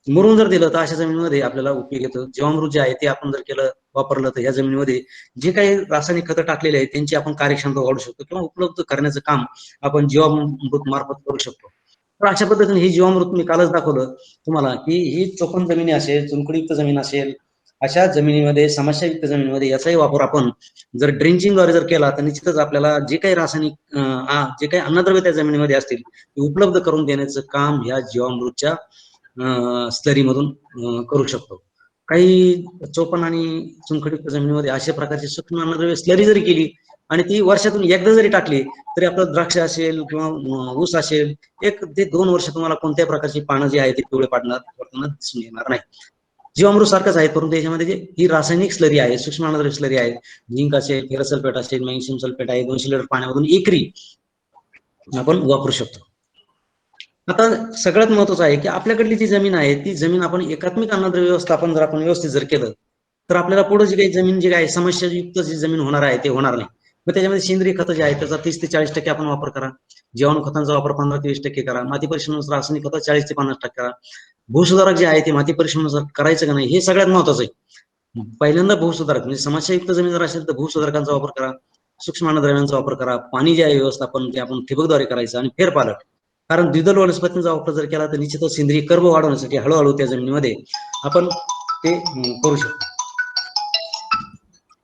मुरून जर दिलं तर अशा जमिनीमध्ये आपल्याला उपयोग येतो. जीवामृत जे आहे ते आपण जर केलं, वापरलं तर या जमिनीमध्ये जे काही रासायनिक खतं टाकलेले आहेत त्यांची आपण कार्यक्षमता वाढू शकतो किंवा उपलब्ध करण्याचं काम आपण जीवामृत मार्फत करू शकतो. तर अशा पद्धतीने हे जीवामृत मी कालच दाखवलं तुम्हाला की ही चोखंद जमिनी असेल, चुनखडीयुक्त जमीन असेल, अशा जमिनीमध्ये, समस्यायुक्त जमिनीमध्ये याचाही वापर आपण जर ड्रिंचिंगद्वारे जर केला तर निश्चितच आपल्याला जे काही रासायनिक जे काही अन्नद्रव्य त्या जमिनीमध्ये असतील ते उपलब्ध करून देण्याचं काम ह्या जीवामृतच्या स्लरीमधून करू शकतो. काही चोपण आणि चुनखडीयुक्त जमिनीमध्ये अशा प्रकारची सूक्ष्म अन्नद्रव्य स्लरी जरी केली आणि ती वर्षातून एकदा जरी टाकली तरी आपलं द्राक्ष असेल किंवा ऊस असेल, 1 ते 2 वर्ष तुम्हाला कोणत्याही प्रकारची पानं जी आहे ती पिवळे पडताना दिसून येणार नाही. जीवामृत सारखंच आहे, परंतु याच्यामध्ये ही रासायनिक स्लरी आहे, सूक्ष्म अन्नद्रव्य स्लरी आहे. झिंक असेल, फेरस सल्फेट असेल, मॅग्नेशियम सल्फेट आहे, 200 लिटर पाण्यामधून एकरी आपण वापरू शकतो. आता सगळ्यात महत्वाचं आहे की आपल्याकडली जी जमीन आहे ती जमीन आपण एकात्मिक अन्नद्रव्य व्यवस्थापन जर आपण व्यवस्थित जर केलं तर आपल्याला पुढे जी काही जमीन जी आहे समस्यायुक्त जी जमीन होणार आहे ते होणार नाही. मग त्याच्यामध्ये सेंद्रिय खतं जे आहे त्याचा 30 ते 40% आपण वापर करा. जीवाणू खतांचा वापर 15 ते 20% करा. माती परीक्षणानुसार रासायनिक खतं 40 ते 50% करा. भूसुधारक जे आहे ते माती परीक्षणानुसार करायचं का नाही हे सगळ्यात महत्वाचं आहे. पहिल्यांदा भूसुधारक म्हणजे समस्यायुक्त जमीन जर असेल तर भूसुधारकांचा वापर करा, सूक्ष्म अन्नद्रव्यांचा वापर करा, पाणी जे आहे व्यवस्थापन ते आपण ठिबकद्वारे करायचं, आणि फेरपालट. कारण द्विदल वनस्पतींचा वापर जर केला तर निश्चितच सेंद्रिय कर्ब वाढवण्यासाठी हळूहळू त्या जमिनीमध्ये आपण ते करू शकतो.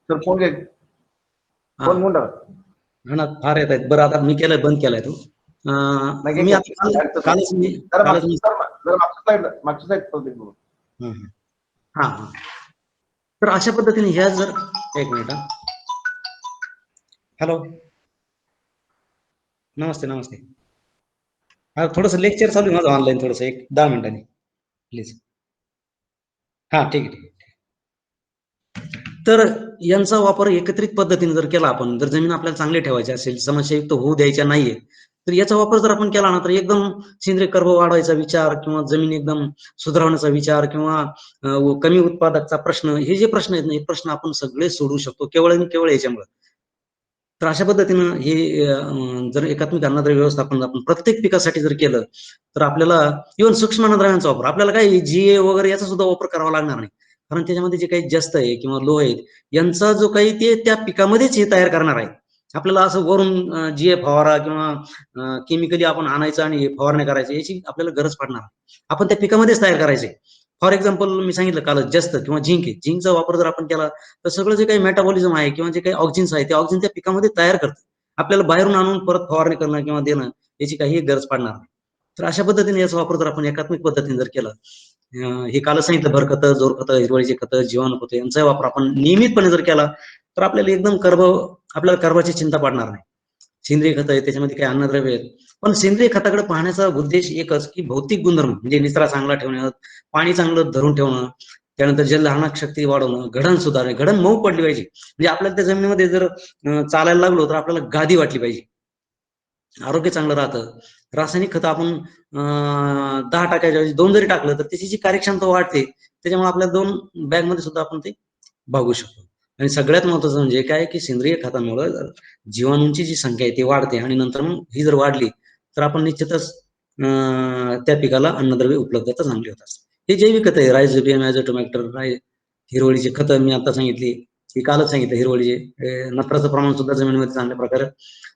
सर फोन घे. फोन मुंडा हा, फार येत आहेत. बरं आता मी केलंय, बंद केलाय तो. मी आता कालच मी मागच्या साईड हा. तर अशा पद्धतीने ह्या जर एक मिनिट. हॅलो, नमस्ते नमस्ते. हा, थोडस लेक्चर चालू आहे माझं ऑनलाईन, थोडस एक 10 मिनिटांनी प्लीज. हा, ठीक आहे ठीक आहे. तर यांचा वापर एकत्रित पद्धतीने जर केला आपण, जर जमीन आपल्याला चांगली ठेवायची असेल, समस्यायुक्त होऊ द्यायच्या नाहीये, तर याचा वापर जर आपण केला ना तर एकदम सेंद्रिय कर्ब वाढवायचा विचार किंवा जमीन एकदम सुधारण्याचा विचार किंवा कमी उत्पादकचा प्रश्न, हे जे प्रश्न आहेत ना हे प्रश्न आपण सगळे सोडवू शकतो केवळ आणि केवळ याच्यामुळे. तर अशा पद्धतीनं हे जर एकात्मिक अन्नद्रव्य व्यवस्थापन आपण प्रत्येक पिकासाठी जर केलं तर आपल्याला इव्हन सूक्ष्म अन्नद्रव्यांचा वापर, आपल्याला काही जीए वगैरे याचा सुद्धा वापर करावा लागणार नाही. कारण त्याच्यामध्ये जे काही जास्त आहे किंवा लो आहेत यांचा जो काही ते त्या पिकामध्येच हे तयार करणार आहे. आपल्याला असं वरून जीए फवारा किंवा केमिकली आपण आणायचं आणि हे फवारण्या करायचे याची आपल्याला गरज पडणार. आपण त्या पिकामध्येच तयार करायचे. फॉर एक्झाम्पल मी सांगितलं कालच जस्त किंवा झिंक आहे, झिंकचा वापर जर आपण केला तर सगळं जे काही मेटाबॉलिझम आहे किंवा जे काही ऑक्सिजन्स आहे ते ऑक्सिजन त्या पिकामध्ये तयार करतं. आपल्याला बाहेरून आणून परत फवारणी करणं किंवा देणं याची काही गरज पडणार नाही. तर अशा पद्धतीने याचा वापर जर आपण एकात्मिक पद्धतीने जर केला, हे काल सांगितलं भरखतं, जोरखतं, हिरवळीची खतं, जीवाणू खतं यांचा वापर आपण नियमितपणे जर केला तर आपल्याला एकदम आपल्याला कर्बाची चिंता पडणार नाही. सेंद्रिय खतं आहे, त्याच्यामध्ये काही अन्नद्रव्य आहेत, पण सेंद्रिय खताकडे पाहण्याचा उद्देश एकच की भौतिक गुणधर्म म्हणजे निचरा चांगला ठेवणं, पाणी चांगलं धरून ठेवणं, त्यानंतर जलधारणा शक्ती वाढवणं, घडण सुधारणे, घडण मऊ पडली पाहिजे. म्हणजे आपल्याला त्या जमिनीमध्ये जर चालायला लागलो तर आपल्याला गादी वाटली पाहिजे, आरोग्य चांगलं राहतं. रासायनिक खतं आपण 10 टाकायच्या ऐवजी 2 जरी टाकलं तर त्याची जी कार्यक्षमता वाढते, त्याच्यामुळे आपल्या 2 बॅगमध्ये सुद्धा आपण ते भागू शकतो. आणि सगळ्यात महत्त्वाचं म्हणजे काय की सेंद्रिय खतांमुळे जीवाणूंची जी संख्या आहे ती वाढते आणि नंतर मग ही जर वाढली तर आपण निश्चितच त्या पिकाला अन्नद्रव्य उपलब्धता चांगली होत असते. हे जैविक खत आहे, रायझोबियम, ॲझोटोबॅक्टर, हिरवळीची खतं मी आता सांगितली, ही कालच सांगितलं हिरवळीचे, नत्राचं प्रमाण सुद्धा जमिनीमध्ये चांगल्या प्रकारे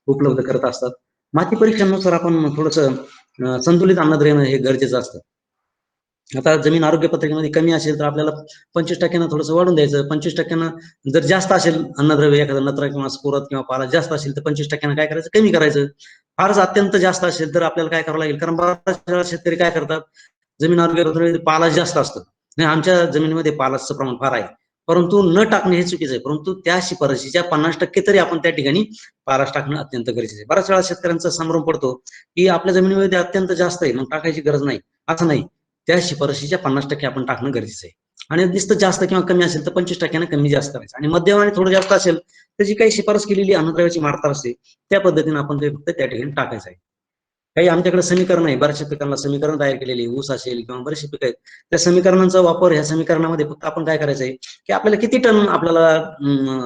उपलब्ध करत असतात. माती परीक्षणानुसार आपण थोडंसं संतुलित अन्नद्रव्य हे गरजेचं असतं. आता जमीन आरोग्य पत्रिकेमध्ये कमी असेल तर आपल्याला 25% थोडंसं वाढून द्यायचं, 25% जर जास्त असेल अन्नद्रव्य एखादा नत्र किंवा स्फुरद किंवा पाला जास्त असेल तर 25% काय करायचं, कमी करायचं. फारच अत्यंत जास्त असेल तर आपल्याला काय करावं लागेल, कारण बऱ्याच शेतकरी काय करतात, जमीन आरोग्य पाला जास्त असतं, नाही आमच्या जमिनीमध्ये पालाचं प्रमाण फार आहे, परंतु न टाकणे हे चुकीचं आहे. परंतु त्या शिफारशीच्या 50% तरी आपण त्या ठिकाणी पालाश टाकणं अत्यंत गरजेचं आहे. बऱ्याच वेळा शेतकऱ्यांचा संभ्रम पडतो की आपल्या जमिनीमध्ये अत्यंत जास्त आहे मग टाकायची गरज नाही, असं नाही. त्या शिफारशीच्या 50% आपण टाकणं गरजेचं आहे. आणि नुसतं जास्त किंवा कमी असेल तर 25% कमी जास्त करायचं, आणि मध्यम आणि थोडं जास्त असेल तर जी काही शिफारस केलेली अन्नद्रव्याची मात्रा असते त्या पद्धतीने आपण ते फक्त त्या ठिकाणी टाकायचं आहे. काही आमच्याकडे समीकरण आहे, बऱ्याचशा पिकांना समीकरण तयार केलेली, ऊस असेल किंवा बरेचसे पिक आहेत, त्या समीकरणांचा वापर ह्या समीकरणामध्ये फक्त आपण काय करायचंय की आपल्याला किती टन आपल्याला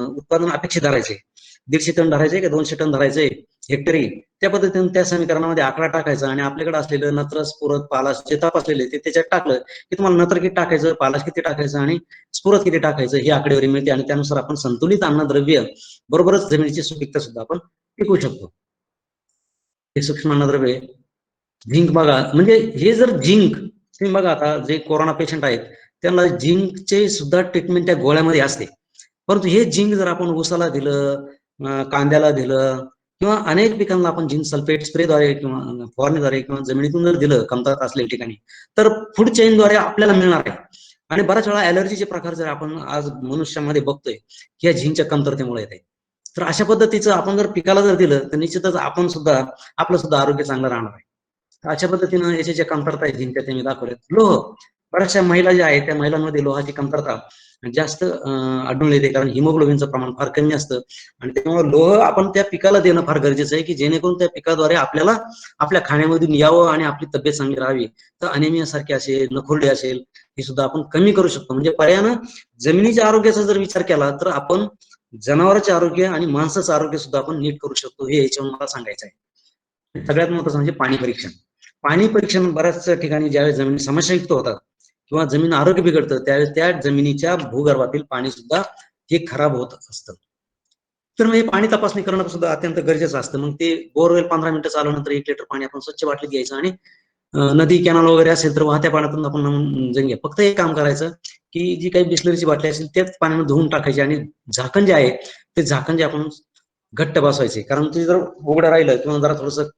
उत्पादन अपेक्षित धरायचे, 150 टन धरायचे का 200 टन धरायचे हेक्टरी, त्या पद्धतीने त्या समीकरणामध्ये आकडा टाकायचा आणि आपल्याकडे असलेलं नत्र, स्फुरद, पालाश जे तपासलेले ते त्याच्यात टाकलं की तुम्हाला नत्र किती टाकायचं, पालाश किती टाकायचं आणि स्फुरद किती टाकायचं ही आकडेवारी मिळते, आणि त्यानुसार आपण संतुलित अन्नद्रव्य बरोबरच जमिनीची सुपीकता सुद्धा आपण टिकवू शकतो. हे सूक्ष्म अन्नद्रव्य झिंक बघा, म्हणजे हे जर झिंक तुम्ही बघा, आता जे कोरोना पेशंट आहेत त्यांना झिंकचे सुद्धा ट्रीटमेंट त्या गोळ्यामध्ये असते, परंतु हे झिंक जर आपण ऊसाला दिलं, कांद्याला दिलं किंवा अनेक पिकांना आपण झिंक सल्फेट स्प्रेद्वारे किंवा फवारणीद्वारे किंवा जमिनीतून जर दिलं कमतरता असलेल्या ठिकाणी तर फूड चेनद्वारे आपल्याला मिळणार आहे. आणि बऱ्याच वेळा ॲलर्जीचे प्रकार जर आपण आज मनुष्यामध्ये बघतोय की या झिंकच्या कमतरतेमुळे येत आहे, तर अशा पद्धतीचं आपण जर पिकाला जर दिलं तर निश्चितच आपण सुद्धा आपलं सुद्धा आरोग्य चांगलं राहणार आहे. अशा पद्धतीनं याच्या ज्या कमतरता आहेत जिंकच्या ते मी दाखवले. लोह, बऱ्याचशा महिला ज्या आहेत त्या महिलांमध्ये लोहाची कमतरता जास्त आढळून येते, कारण हिमोग्लोबिनचं प्रमाण फार कमी असतं, आणि त्यामुळे लोह आपण त्या पिकाला देणं फार गरजेचं आहे की जेणेकरून त्या पिकाद्वारे आपल्याला आपल्या खाण्यामधून यावं आणि आपली तब्येत चांगली राहावी. तर अनेमिया सारखे असेल, नखुरडे असेल, हे सुद्धा आपण कमी करू शकतो. म्हणजे पर्यायानं जमिनीच्या आरोग्याचा जर विचार केला तर आपण जनावरांचे आरोग्य आणि माणसाचं आरोग्य सुद्धा आपण नीट करू शकतो, हे याच्यावर मला सांगायचं आहे. सगळ्यात महत्त्वाचं म्हणजे पाणी परीक्षण. पाणी परीक्षण बऱ्याच ठिकाणी ज्यावेळेस जमीन समस्यायुक्त होतात किंवा जमीन आरोग्य बिघडतं त्यावेळेस त्या जमिनीच्या भूगर्भातील पाणी सुद्धा हे खराब होत असतं. तर मग हे पाणी तपासणी करणं सुद्धा अत्यंत गरजेचं असतं. मग ते बोरवेल 15 मिनिटं चालवल्यानंतर 1 लिटर पाणी आपण स्वच्छ बाटलीत घ्यायचं आणि नदी कॅनल वगैरे असेल तर वाहत्या पाण्यातून आपण नमून फक्त एक काम करायचं की जी काही बिस्लरीची बाटली असेल त्याच पाण्याने धुवून टाकायची, आणि झाकण जे आहे ते झाकण जे आपण घट्ट बसवायचे, कारण ते जर उघडं राहिलं किंवा जरा थोडंसं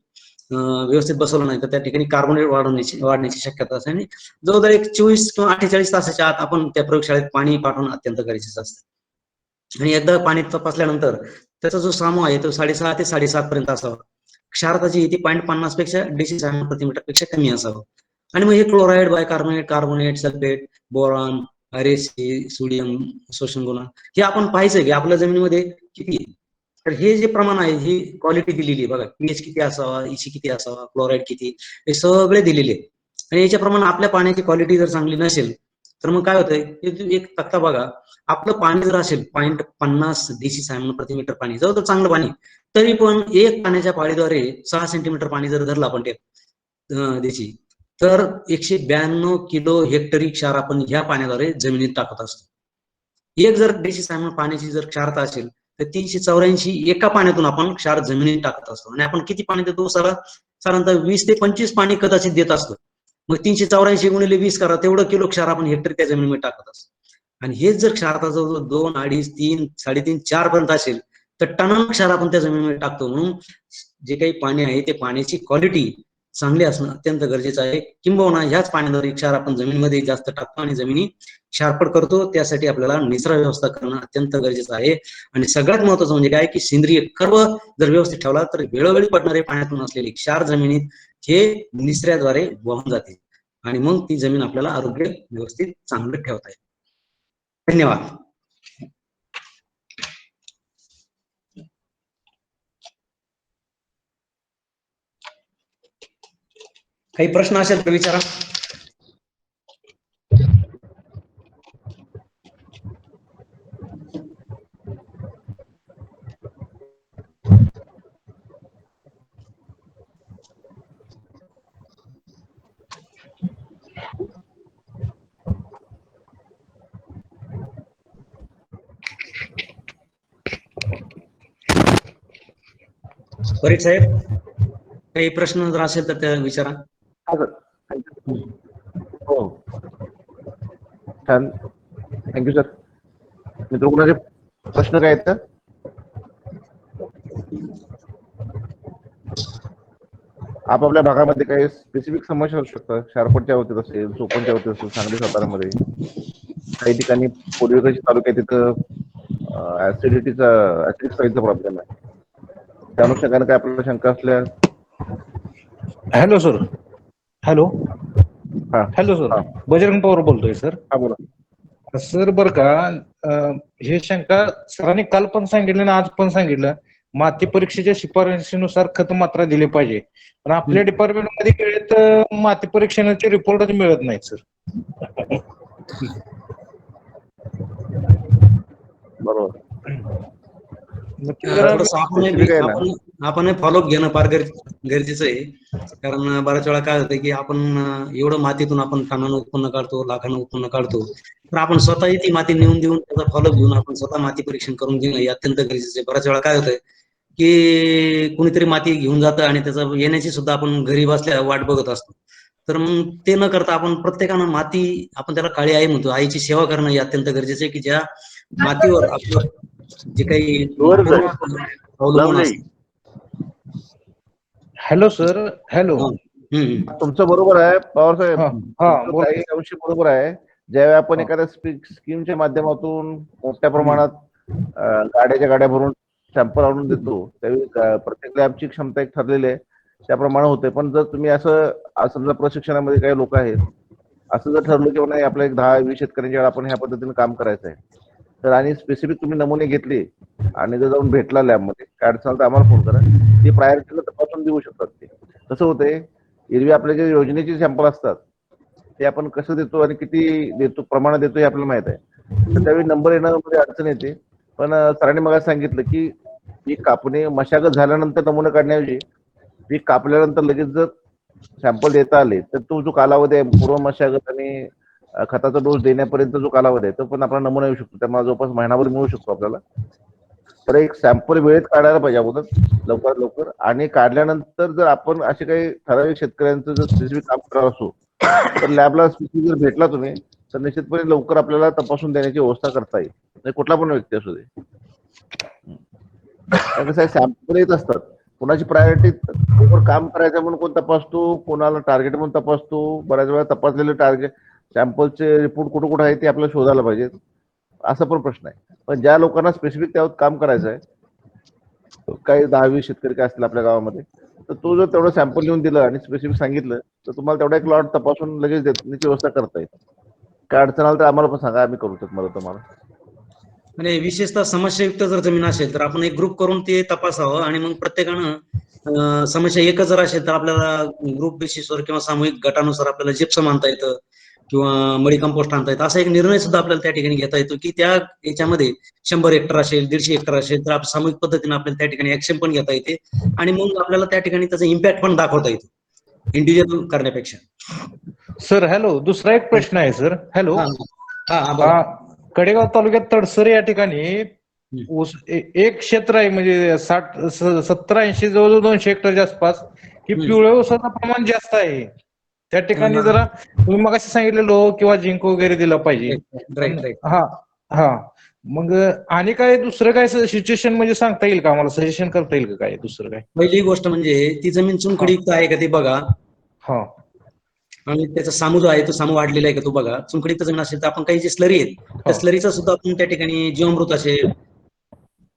व्यवस्थित बसवलं नाही तर त्या ठिकाणी कार्बोनेट वाढण्याची शक्यता असते, आणि जवळजवळ एक 24 किंवा 48 तासाच्या आत आपण त्या प्रयोगशाळेत पाणी पाठवणं अत्यंत गरजेचं असतं. आणि एकदा पाणी तपासल्यानंतर त्याचा जो सामू आहे तो 6.5 ते 7.5 पर्यंत असावा. क्षारता जी ती 0.50 पेक्षा dC/m पेक्षा कमी असावं. आणि मग हे chloride, bicarbonate, carbonate, sulphate, boron, RSC, sodium, शोषण गुण हे आपण पाहायचं की आपल्या जमिनीमध्ये किती. तर हे जे प्रमाण आहे ही क्वालिटी दिलेली आहे बघा, पीएच किती असावा, EC किती असावा, क्लोराईड किती, हे सगळे दिलेले आहे. आणि याच्याप्रमाणे आपल्या पाण्याची क्वालिटी जर चांगली नसेल तर मग काय होतंय, एक तक्ता बघा, आपलं पाणी जर असेल 0.50 dC/m पाणी, जवळ चांगलं पाणी, तरी पण एक पाण्याच्या पाळीद्वारे 6 सेंटीमीटर पाणी जर धरलं आपण देशी, तर 192 किलो हेक्टरी क्षार आपण ह्या पाण्याद्वारे जमिनीत टाकत असतो. एक जर dC/m पाण्याची जर क्षारता असेल तर 384 एका पाण्यातून आपण क्षार जमिनीत टाकत असतो, आणि आपण किती पाणी देतो साधारणतः 20 ते 25 पाणी कदाचित देत असतो. मग 384 गुणिले 20 करा, तेवढं किलो क्षार आपण हेक्टरी त्या जमिनीमध्ये टाकत असतो. आणि हेच जर क्षारता जवळ 2, 2.5, 3, 3.5, 4 पर्यंत असेल तर टनानं क्षार आपण त्या जमिनीमध्ये टाकतो. म्हणून जे काही पाणी आहे ते पाण्याची क्वालिटी चांगली असणं अत्यंत गरजेचं आहे. किंबहुना ह्याच पाण्याद्वारे क्षार आपण जमिनीमध्ये जास्त टाकतो आणि जमिनी क्षारपड करतो. त्यासाठी आपल्याला निचरा व्यवस्था करणं अत्यंत गरजेचं आहे. आणि सगळ्यात महत्वाचं म्हणजे काय की सेंद्रिय कर्व जर व्यवस्थित ठेवला तर वेळोवेळी पडणारे पाण्यातून असलेले क्षार जमिनीत हे निचऱ्याद्वारे वाहून जातील आणि मग ती जमीन आपल्याला आरोग्य व्यवस्थित चांगलं ठेवता येईल. धन्यवाद. काही प्रश्न असेल तर विचारा. परीट साहेब, काही प्रश्न जर असेल तर त्या विचारा. हा सर, हो छान, थँक्यू सर. मित्र कुणाचे प्रश्न काय आहेत का? आपापल्या भागामध्ये काही स्पेसिफिक समस्या असू शकतात. शारपटच्या बाबतीत असेल, चोपनच्या बाबतीत असेल, सांगली सातारामध्ये काही ठिकाणी पूर्वेकडच्या तालुक्यात तिथं ऍसिडिक साईडचा प्रॉब्लेम आहे. त्या अनुषंगाने काय आपल्याला शंका असल्या. Hello sir. हॅलो हा हॅलो सर, हा बजरंग पवार बोलतोय सर. हा बोला सर बरं का, हे शंका सरांनी काल पण सांगितलं आणि आज पण सांगितलं, माती परीक्षेच्या शिफारशीनुसार खत मात्रा दिली पाहिजे. पण आपल्या डिपार्टमेंट मध्ये वेळेत माती परीक्षणाचे रिपोर्टच मिळत नाहीत सर. बरोबर. थोडंसं Specific आहे ना. आपण फॉलोअप घेणं फार गरजेचं आहे. कारण बऱ्याच वेळा काय होतं की आपण एवढं मातीतून आपण टनानं उत्पन्न काढतो, लाखानं उत्पन्न काढतो, तर आपण स्वतःही ती माती नेऊन देऊन त्याचा फॉलोअप घेऊन आपण स्वतः माती परीक्षण करून घेणं हे अत्यंत गरजेचं आहे. बऱ्याच वेळा काय होतंय की कुणीतरी माती घेऊन जातं आणि त्याचा येण्याची सुद्धा आपण घरी बसल्या वाट बघत असतो. तर मग ते न करता आपण प्रत्येकानं माती, आपण त्याला काळी आई म्हणतो, आईची सेवा करणं हे अत्यंत गरजेचं आहे की ज्या मातीवर आपलं जे काही अवलंबून असतं. Hello sir. हॅलो. तुमचं बरोबर आहे पवार साहेब, हा तुमचं काही अंशी बरोबर आहे. ज्यावेळी आपण एखाद्या स्कीमच्या माध्यमातून मोठ्या प्रमाणात गाड्याच्या गाड्या भरून सॅम्पल आणून देतो, त्यावेळी प्रत्येक लॅबची क्षमता एक ठरलेली आहे, त्याप्रमाणे होते. पण जर तुम्ही असं समजा प्रशिक्षणामध्ये काही लोक आहेत, असं जर ठरलं की नाही आपल्या एक 10-20 शेतकऱ्यांच्या आपण ह्या पद्धतीने काम करायचं आहे, तर आणि स्पेसिफिक तुम्ही नमुने घेतले आणि जर जाऊन भेटला लॅबमध्ये, काय अडचण तर आम्हाला फोन करा, ते प्रायोरिटीला तपासून देऊ शकतात. ते कसं होतंय, एरवी आपल्या जे योजनेचे सॅम्पल असतात ते आपण कसं देतो आणि किती देतो, प्रमाणात देतो हे आपल्याला माहित आहे. तर त्यावेळी नंबर येणं मध्ये अडचण येते. पण सरांनी मला सांगितलं की पीक कापणी मशागत झाल्यानंतर नमुने काढण्याऐवजी पीक कापल्यानंतर लगेच जर सॅम्पल देता आले तर तो जो कालावधी आहे पूर्व मशागत आणि खताचा डोस देण्यापर्यंत जो कालावधी आहे तो पण आपला नमुना येऊ शकतो. त्यामुळे जवळपास महिनाभर मिळू शकतो आपल्याला. तर एक सॅम्पल वेळेत काढायला पाहिजे अगोदर, लवकरात लवकर. आणि काढल्यानंतर जर आपण असे काही ठराविक शेतकऱ्यांचं जर स्पेसिफिक काम करत असो तर लॅबला स्पेसिफिक जर भेटला तुम्ही तर निश्चितपणे लवकर आपल्याला तपासून देण्याची व्यवस्था करता येईल. म्हणजे कुठला पण व्यक्ती असू दे. कसं आहे, सॅम्पल येत असतात, कोणाची प्रायोरिटी लवकर काम करायचं म्हणून कोण तपासतो, कोणाला टार्गेट म्हणून तपासतो. बऱ्याच वेळा तपासलेले टार्गेट सॅम्पलचे रिपोर्ट कुठं कुठं आहे ते आपल्याला शोधायला पाहिजे, असा पण प्रश्न आहे. पण ज्या लोकांना स्पेसिफिक त्यावर काम करायचं आहे, काही 10-20 शेतकरी काय असतील आपल्या गावामध्ये, तर तो जर तेवढं सॅम्पल लिहून दिलं आणि स्पेसिफिक सांगितलं तर तुम्हाला तेवढा एक लॉट तपासून लगेच देण्याची व्यवस्था करता येईल. काय अडचण आलं तर आम्हाला पण सांगा, आम्ही करू शकतो तुम्हाला. आणि विशेषतः समस्यायुक्त जर जमीन असेल तर आपण एक ग्रुप करून ते तपासावं आणि मग प्रत्येकानं समस्या एकच जर असेल तर आपल्याला ग्रुप बेसिसवर किंवा सामूहिक गटानुसार आपल्याला जिप्सम आणता येतं किंवा मळी कंपोस्ट आणता येतं. असा एक निर्णय सुद्धा आपल्याला त्या ठिकाणी घेता येतो की त्या याच्यामध्ये 100 हेक्टर असेल, 150 हेक्टर असेल तर आपण सामूहिक पद्धतीने आपल्याला त्या ठिकाणी ऍक्शन पण घेता येते आणि मग आपल्याला त्या ठिकाणी त्याचा इम्पॅक्ट पण दाखवता येतो इंडिव्हिज्युअल करण्यापेक्षा. सर हॅलो, दुसरा एक प्रश्न आहे सर. हॅलो. बोला. कडेगाव तालुक्यात तडसर या ठिकाणी एक क्षेत्र आहे, म्हणजे 70-80 जवळजवळ 200 हेक्टरच्या आसपास, की पिवळ्या ऊसाचं प्रमाण जास्त आहे. त्या ठिकाणी जरा तुम्ही मग असं सांगितलेलं किंवा झिंक वगैरे दिलं पाहिजे. राईट. हा मग आणि काय दुसरं काय सिच्युएशन म्हणजे सांगता येईल का, आम्हाला सजेशन करता येईल का काय दुसरं काय? पहिली गोष्ट म्हणजे ती जमीन चुनखडीयुक्त आहे का ते बघा. हा आणि त्याचा सामू जो आहे तो सामू वाढलेला आहे का तो बघा. चुनखडीयुक्त जमीन असेल तर आपण काही जे स्लरी आहेत त्या हो. स्लरीचा सुद्धा आपण त्या ठिकाणी जीवामृत असेल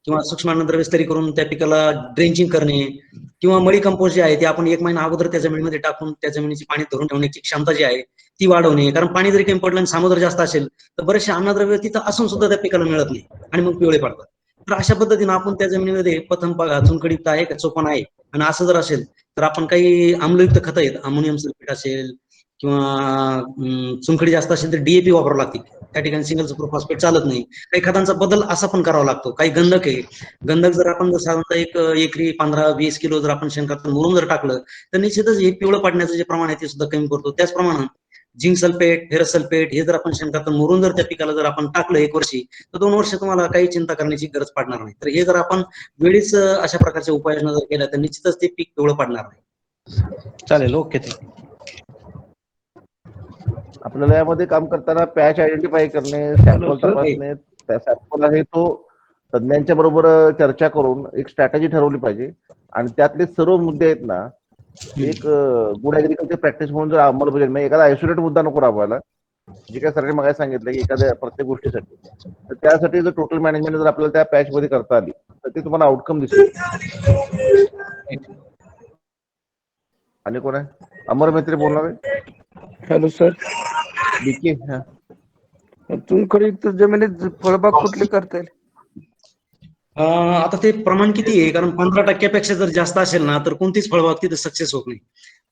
किंवा सूक्ष्म अन्नद्रव्य स्तरी करून त्या पिकाला ड्रेंचिंग करणे किंवा मळी कंपोस्ट जे आहे ते आपण 1 महिना अगोदर त्या जमिनीमध्ये टाकून त्या जमिनीची पाणी धरून ठेवण्याची क्षमता जी आहे ती वाढवणे. कारण पाणी जरी कमी पडलं आणि सामू जर जास्त असेल तर बरेचसे अन्नद्रव्य तिथं असून सुद्धा त्या पिकाला मिळत नाही आणि मग पिवळे पडतात. तर अशा पद्धतीने आपण त्या जमिनीमध्ये प्रथम बघा चुनखडीयुक्त आहे का चोपण आहे. आणि असं जर असेल तर आपण काही आम्लयुक्त खत आहेत, अमोनियम सल्फेट असेल किंवा चुनखडी जास्त असेल तर डीएपी वापरावं लागते. त्या ठिकाणी सिंगल सुपर फॉस्फेट चालत नाही. काही खतांचा बदल असा पण करावा लागतो. काही गंधक आहे, गंधक जर आपण साधारणतः एक एकरी 15-20 किलो जर आपण शेणखत मुरून जर टाकलं तर निश्चितच हे पिवळं पडण्याचं जे प्रमाण आहे ते सुद्धा कमी करतो. त्याचप्रमाणे झिंक सल्फेट, फेरस सल्फेट हे जर आपण शेणखत मुरून जर त्या पिकाला जर आपण टाकलं 1 वर्षी तर 2 वर्ष तुम्हाला काही चिंता करण्याची गरज पडणार नाही. तर हे जर आपण वेळीच अशा प्रकारच्या उपाययोजना जर केल्या तर निश्चितच ते पीक पिवळं पडणार नाही. चालेल. ओके. आपल्याला यामध्ये काम करताना पॅच आयडेंटिफाय करणे, सॅम्पल सर. तपासणे, त्या सॅम्पल आहे तो तज्ञांच्या बरोबर चर्चा करून एक स्ट्रॅटेजी ठरवली पाहिजे आणि त्यातले सर्व मुद्दे आहेत ना एक गुड ऍग्रिकल्चर प्रॅक्टिस म्हणून जर अंमलबजावणी म्हणजे एखादा आयसोलेट मुद्दा नको राबवायला. जे काय सरांनी मगाशी सांगितलं की एखाद्या प्रत्येक गोष्टीसाठी तर त्यासाठी जर टोटल मॅनेजमेंट जर आपल्याला त्या पॅच मध्ये करता आली तर ते तुम्हाला आउटकम दिसेल. आणि कोण आहे? अमर मैत्री बोलणार आहे. Hello sir. बीके चुनखडीयुक्त जमिनीत फळबाग कुठली करता येईल? आता ते प्रमाण किती आहे? कारण 15% जर जास्त असेल ना तर कोणतीच फळबाग तिथे सक्सेस होत नाही.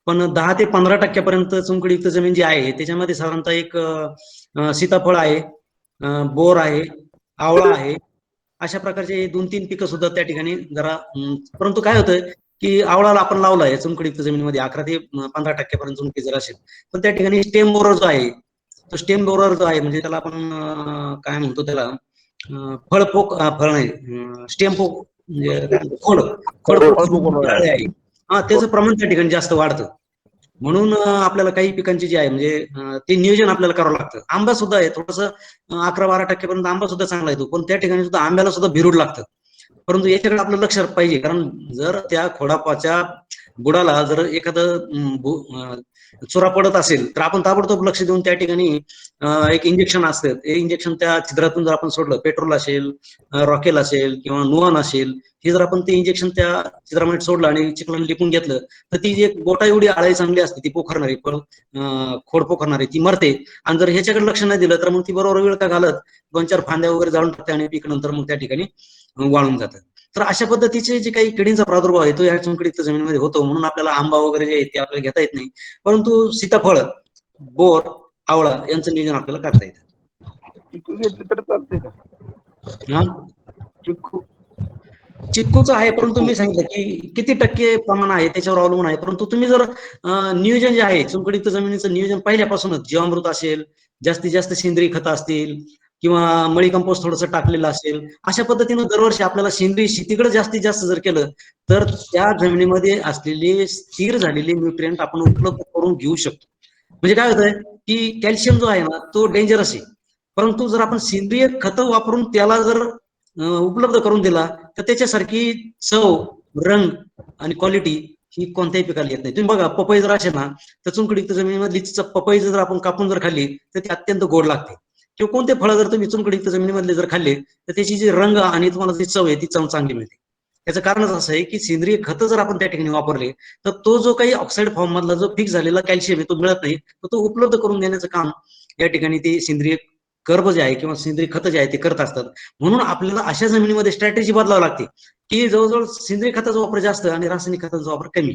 पण 10 ते 15% चुनखडीयुक्त जमीन जी आहे त्याच्यामध्ये साधारणतः एक सीताफळ आहे, बोर आहे, आवळा आहे. अशा प्रकारचे 2-3 पिकं सुद्धा त्या ठिकाणी जरा परंतु काय होतं की आवळाला आपण लावलाय चुनखडीयुक्त जमिनीमध्ये 11 ते 15% चुनखडी जर असेल पण त्या ठिकाणी स्टेम बोरर जो आहे तो स्टेम बोरर जो आहे म्हणजे त्याला आपण काय म्हणतो त्याला फळपोक फळ नाही स्टेमपोक म्हणजे काय म्हणतो खोडपोक आहे. त्याचं प्रमाण त्या ठिकाणी जास्त वाढतं. म्हणून आपल्याला काही पिकांची जी आहे म्हणजे ते नियोजन आपल्याला करावं लागतं. आंबा सुद्धा आहे थोडस 11-12% पर्यंत आंबा सुद्धा चांगला येतो पण त्या ठिकाणी सुद्धा आंब्याला सुद्धा भिरूड लागतं. परंतु याच्याकडे आपलं लक्ष पाहिजे कारण जर त्या खोडापाच्या बुडाला जर एखादं चुरा पडत असेल तर आपण ताबडतोब लक्ष देऊन त्या ठिकाणी एक इंजेक्शन असतं. हे इंजेक्शन त्या छिद्रातून जर आपण सोडलं पेट्रोल असेल, रॉकेल असेल किंवा नुआन असेल हे जर आपण ते इंजेक्शन त्या छिद्रामध्ये सोडलं आणि चिखलाने लिपून घेतलं तर ती जी बोटा एवढी आळी चांगली असते ती पोखरणारी खोड पोखरणारी ती मरते. आणि जर ह्याच्याकडे लक्ष नाही दिलं तर मग ती बरोबर वेळ का घालत 2-4 फांद्या वगैरे जाळून टाकते आणि पीक नंतर मग त्या ठिकाणी वाळून जातं. तर अशा पद्धतीचे जे काही किडींचा प्रादुर्भाव आहे तो या चुनखडीयुक्त जमिनीमध्ये होतो. म्हणून आपल्याला आंबा वगैरे जे आहे ते आपल्याला घेता येत नाही. परंतु सीताफळ, बोर, आवळा यांचं नियोजन आपल्याला करता येतं. चिकू घेतली तर चालते का? हा चिकू चिक्कूचं आहे परंतु मी सांगितलं की किती टक्के प्रमाण आहे त्याच्यावर अवलंबून आहे. परंतु तुम्ही जर नियोजन जे आहे चुनखडीयुक्त जमिनीचं नियोजन पहिल्यापासूनच जीवामृत असेल, जास्तीत जास्त सेंद्रिय खतं असतील किंवा मळी कंपोस्ट थोडंसं टाकलेलं असेल अशा पद्धतीनं दरवर्षी आपल्याला सेंद्रिय शेतीकडे जास्तीत जास्त जर केलं तर त्या जमिनीमध्ये असलेले स्थिर झालेले न्यूट्रिएंट आपण उपलब्ध करून घेऊ शकतो. म्हणजे काय होतंय की कॅल्शियम जो आहे ना तो डेंजरस आहे. परंतु जर आपण सेंद्रिय खतं वापरून त्याला जर उपलब्ध करून दिला तर त्याच्यासारखी चव, रंग आणि क्वालिटी ही कोणत्याही पिकाला येत नाही. तुम्ही बघा पपई जर असेल ना तर चुनखडीयुक्त जमिनीमधली पपई जर आपण कापून जर खाल्ली तर ती अत्यंत गोड लागते. किंवा कोणते फळं जर तुम्ही चुनखडीयुक्त जमिनीमधले जर खाल्ले तर त्याची जी रंग आणि तुम्हाला जी चव आहे ती चव चांगली मिळते. त्याचं कारणच असं आहे की सेंद्रिय खतं जर आपण त्या ठिकाणी वापरले तर तो जो काही ऑक्साईड फॉर्म मधला जो फिक्स झालेला कॅल्शियम आहे तो मिळत नाही तर तो उपलब्ध करून देण्याचं काम या ठिकाणी ते सेंद्रिय कर्ब जे आहे किंवा सेंद्रिय खतं जे आहे ते करत असतात. म्हणून आपल्याला अशा जमिनीमध्ये स्ट्रॅटेजी बदलावी लागते की जवळजवळ सेंद्रिय खताचा वापर जास्त आणि रासायनिक खताचा वापर कमी,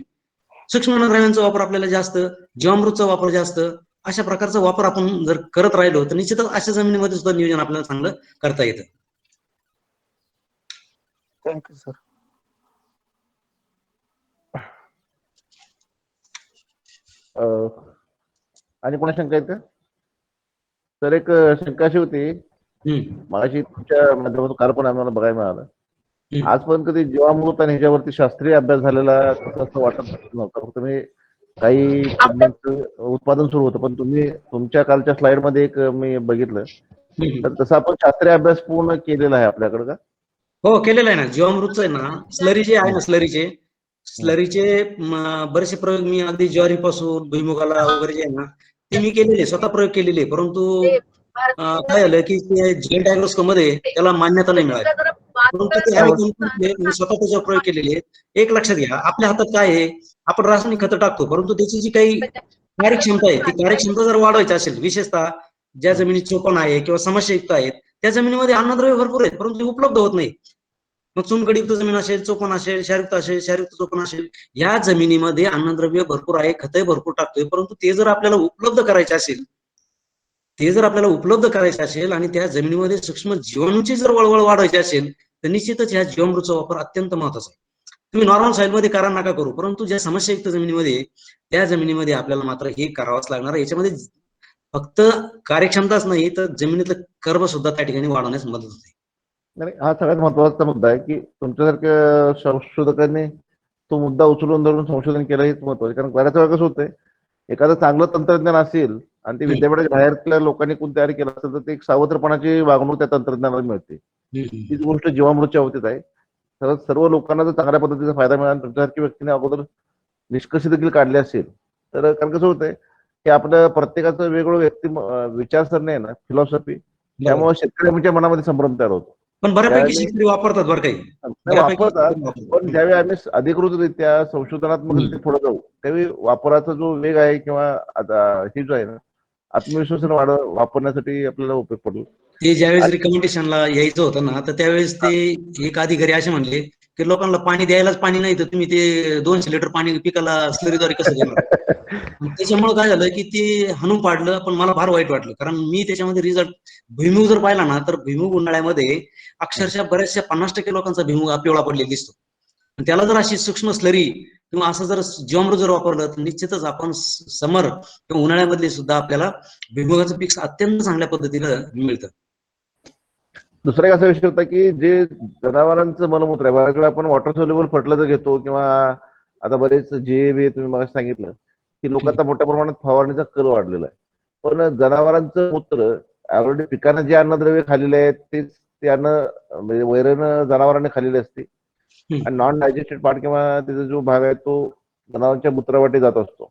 सूक्ष्म अन्नद्रव्यांचा वापर आपल्याला जास्त, जीवामृतचा वापर जास्त, अशा प्रकारचा वापर आपण जर करत राहिलो तर निश्चितच अशा जमिनीमध्ये सुद्धा नियोजन आपल्याला चांगलं करता येतं. Thank you sir. आणि कोणा शंका आहेत का? तर एक शंका अशी होती मगाशी तुमच्या माध्यमातून काल पण आम्हाला बघायला मिळालं आजपर्यंत कधी जीवामृत आणि ह्याच्यावरती शास्त्रीय अभ्यास झालेला असं वाटत नव्हतं. फक्त मी काही तज्ञांचं उत्पादन सुरू होतं पण तुम्ही तुमच्या कालच्या स्लाइड मध्ये एक मी बघितलं तर तसं आपण शास्त्रीय अभ्यास पूर्ण केलेला आहे आपल्याकडे का? हो केलेलं आहे ना. जीवामृतचं आहे ना स्लरी जे आहे ना स्लरीचे स्लरीचे बरेचसे प्रयोग मी अगदी ज्वारीपासून भुईमुगाला वगैरे जे आहे ना ते मी केलेले, स्वतः प्रयोग केलेले. परंतु काय झालं की ते जेल डायग्नोस्कोप मध्ये त्याला मान्यता नाही मिळाली. परंतु ते आम्ही कोणते मी स्वतः त्याच्यावर प्रयोग केलेले. एक लक्षात घ्या, आपल्या हातात काय आहे, आपण रासायनिक खतं टाकतो, परंतु त्याची जी काही कार्यक्षमता आहे, ती कार्यक्षमता जर वाढवायची असेल, विशेषतः ज्या जमिनी चोपण आहे किंवा समस्यायुक्त आहेत, त्या जमिनीमध्ये अन्नद्रव्य भरपूर आहेत, परंतु ते उपलब्ध होत नाही. मग चुनखडीयुक्त जमीन असेल, चोपण असेल, क्षारयुक्त असेल, क्षारयुक्त चोपण असेल, या जमिनीमध्ये अन्नद्रव्य भरपूर आहे, खतही भरपूर टाकतोय, परंतु ते जर आपल्याला उपलब्ध करायचे असेल आणि त्या जमिनीमध्ये सूक्ष्म जीवाणूची जर वळवळ वाढवायची असेल, तर निश्चितच ह्या जीवामृतचा वापर अत्यंत महत्वाचा आहे. तुम्ही नॉर्मल सॉइलमध्ये करा नका करू, परंतु ज्या समस्यायुक्त जमिनीमध्ये त्या जमिनीमध्ये आपल्याला मात्र हे करावंच लागणार. याच्यामध्ये फक्त कार्यक्षमताच नाही, तर जमिनीतलं कर्ब सुद्धा त्या ठिकाणी वाढवण्यास मदत होते. नाही, हा सगळ्यात महत्वाचा मुद्दा आहे की तुमच्यासारख्या संशोधकांनी तो मुद्दा उचलून धरून संशोधन केलं हेच महत्वाचं. कारण बऱ्याच वेळा कसं होतंय, एखादं चांगलं तंत्रज्ञान असेल आणि ते विद्यापीठाच्या बाहेरच्या लोकांनी कोण तयार केलं असेल तर ते एक सावत्रपणाची वागणूक त्या तंत्रज्ञानाला मिळते. तीच गोष्ट जीवामृतच्या बाबतीत आहे. तर सर्व लोकांना जर चांगल्या पद्धतीचा फायदा मिळाला, तुमच्यासारख्या व्यक्तीने अगोदर निष्कर्ष देखील काढले असेल तर, कारण कसं होतंय की आपलं प्रत्येकाचं वेगवेगळं विचारसरणी आहे ना, फिलॉसॉफी, त्यामुळे शेतकऱ्यांच्या मनामध्ये संभ्रम तयार होतो. पण बऱ्यापैकी त्यावेळी शेतकरी वापरतात बरं काही. वापरतात, पण ज्यावेळी आम्ही अधिकृतरित्या संशोधनात्मक पुढे जाऊ त्यावेळी वापराचा जो वेग आहे किंवा आता हे जो आहे ना, आत्मविश्वासाने वापरण्यासाठी आपल्याला उपयोग पडतो. ते ज्यावेळेस रिकमेंडेशनला यायचं होतं ना, तर त्यावेळेस ते एक अधिकारी असे म्हणले की लोकांना पाणी द्यायलाच पाणी नाही, तर तुम्ही ते 200 लिटर पाणी पिकाला स्लरीद्वारे कसं देणार? त्याच्यामुळे काय झालं की ते हाणून पाडलं. पण मला फार वाईट वाटलं, कारण मी त्याच्यामध्ये रिझल्ट भुईमुग जर पाहिला ना, तर भुईमुग उन्हाळ्यामध्ये अक्षरशः बऱ्याचशा 50% लोकांचा भुईमुग पिवळा पडलेला दिसतो. त्याला जर अशी सूक्ष्म स्लरी किंवा असं जर जीवामृत जर वापरलं, तर निश्चितच आपण समर किंवा उन्हाळ्यामध्ये सुद्धा आपल्याला भुईमुगाचं पीक अत्यंत चांगल्या पद्धतीनं मिळतं. दुसरा एक असा विषय होता की जे जनावरांचं मलमूत्र आहे, बऱ्याच वेळा आपण वॉटर सोल्युबल फर्टिलायझर घेतो किंवा आता बरेच जे तुम्ही मला सांगितलं की लोक आता मोठ्या प्रमाणात फवारणीचा कल वाढलेला आहे. पण जनावरांचं मूत्र ऑलरेडी पिकांना जे अन्नद्रव्य खाल्लेले आहेत तेच ते अन्न म्हणजे वैरण जनावरांनी खाल्लेले असते आणि नॉन डायजेस्टेड पार्ट किंवा त्याचा जो भाग आहे तो जनावरांच्या मूत्रावाटे जात असतो.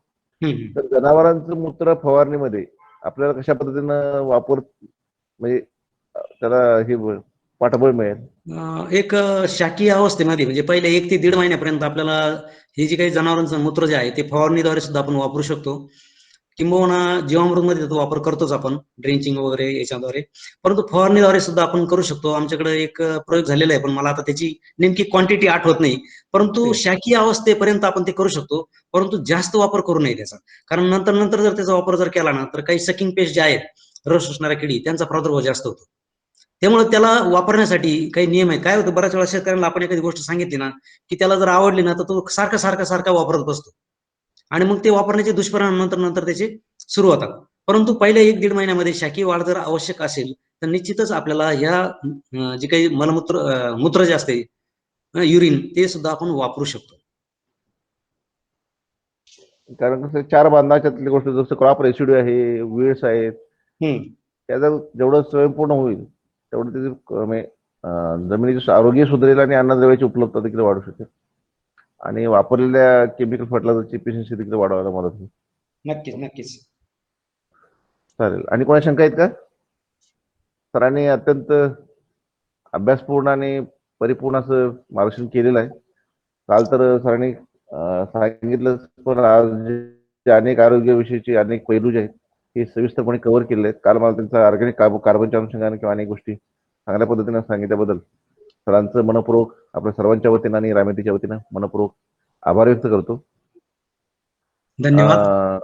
तर जनावरांचं मूत्र फवारणीमध्ये आपल्याला कशा पद्धतीनं वापर म्हणजे त्याला हे पाठबळ मिळेल? एक शाकीय अवस्थेमध्ये म्हणजे पहिले 1 ते 1.5 महिन्यापर्यंत आपल्याला हे जे काही जनावरांचं मूत्र जे आहे ते फवारणीद्वारे सुद्धा आपण वापरू शकतो. किंबहुना जीवामृतमध्ये त्याचा वापर करतोच आपण, ड्रेंचिंग वगैरे याच्याद्वारे. परंतु फवारणीद्वारे सुद्धा आपण करू शकतो. आमच्याकडे एक प्रयोग झालेला आहे, पण मला आता त्याची नेमकी क्वांटिटी आठवत नाही. परंतु शाकीय अवस्थेपर्यंत आपण ते करू शकतो, परंतु जास्त वापर करू नये त्याचा. कारण नंतर जर त्याचा वापर जर केला ना, तर काही सकिंग पेस्ट जे आहेत, रस शोषणाऱ्या किडी, त्यांचा प्रादुर्भाव जास्त होतो. त्यामुळे त्याला वापरण्यासाठी काही नियम आहेत. काय होतं, बऱ्याच वेळा शेतकऱ्यांना आपण एखादी गोष्ट सांगितली ना, की त्याला जर आवडली ना, तर तो सारखा वापरत बसतो आणि मग ते वापरण्याचे दुष्परिणाम नंतर त्याचे सुरू होतात. परंतु पहिल्या 1-1.5 महिन्यामध्ये शाकीय वाढ जर आवश्यक असेल, तर निश्चितच आपल्याला ह्या जे काही मूत्र जे असते, युरिन, ते सुद्धा आपण वापरू शकतो. कारण कसं 4 बांधाच्यातली गोष्ट जसं क्रॉप रेसिड्यू आहे, वीड्स आहेत, त्याचं जेवढं स्वयंपूर्ण होईल तेवढं त्याचे जमिनीचं आरोग्य सुधारेल आणि अन्नद्रव्याची उपलब्धता देखील वाढू शकेल आणि वापरलेल्या केमिकल फर्टिलायझरची एफिशियन्सी देखील वाढवायला मदत होईल. नक्कीच. चालेल. आणि कोणा शंका आहेत का? सरांनी अत्यंत अभ्यासपूर्ण आणि परिपूर्ण असं मार्गदर्शन केलेलं आहे. काल तर सरांनी सांगितलं, पण आज जे अनेक आरोग्याविषयीचे अनेक पैलू जे आहेत हे सविस्तरपणे कव्हर केलेले आहेत. काल मला त्यांचा ऑर्गॅनिक कार्बनच्या अनुषंगाने किंवा अनेक गोष्टी चांगल्या पद्धतीने सांगितल्याबद्दल सरांचं मनपूर्वक आपल्या सर्वांच्या वतीनं आणि रामेतीच्या वतीनं मनपूर्वक आभार व्यक्त करतो. धन्यवाद.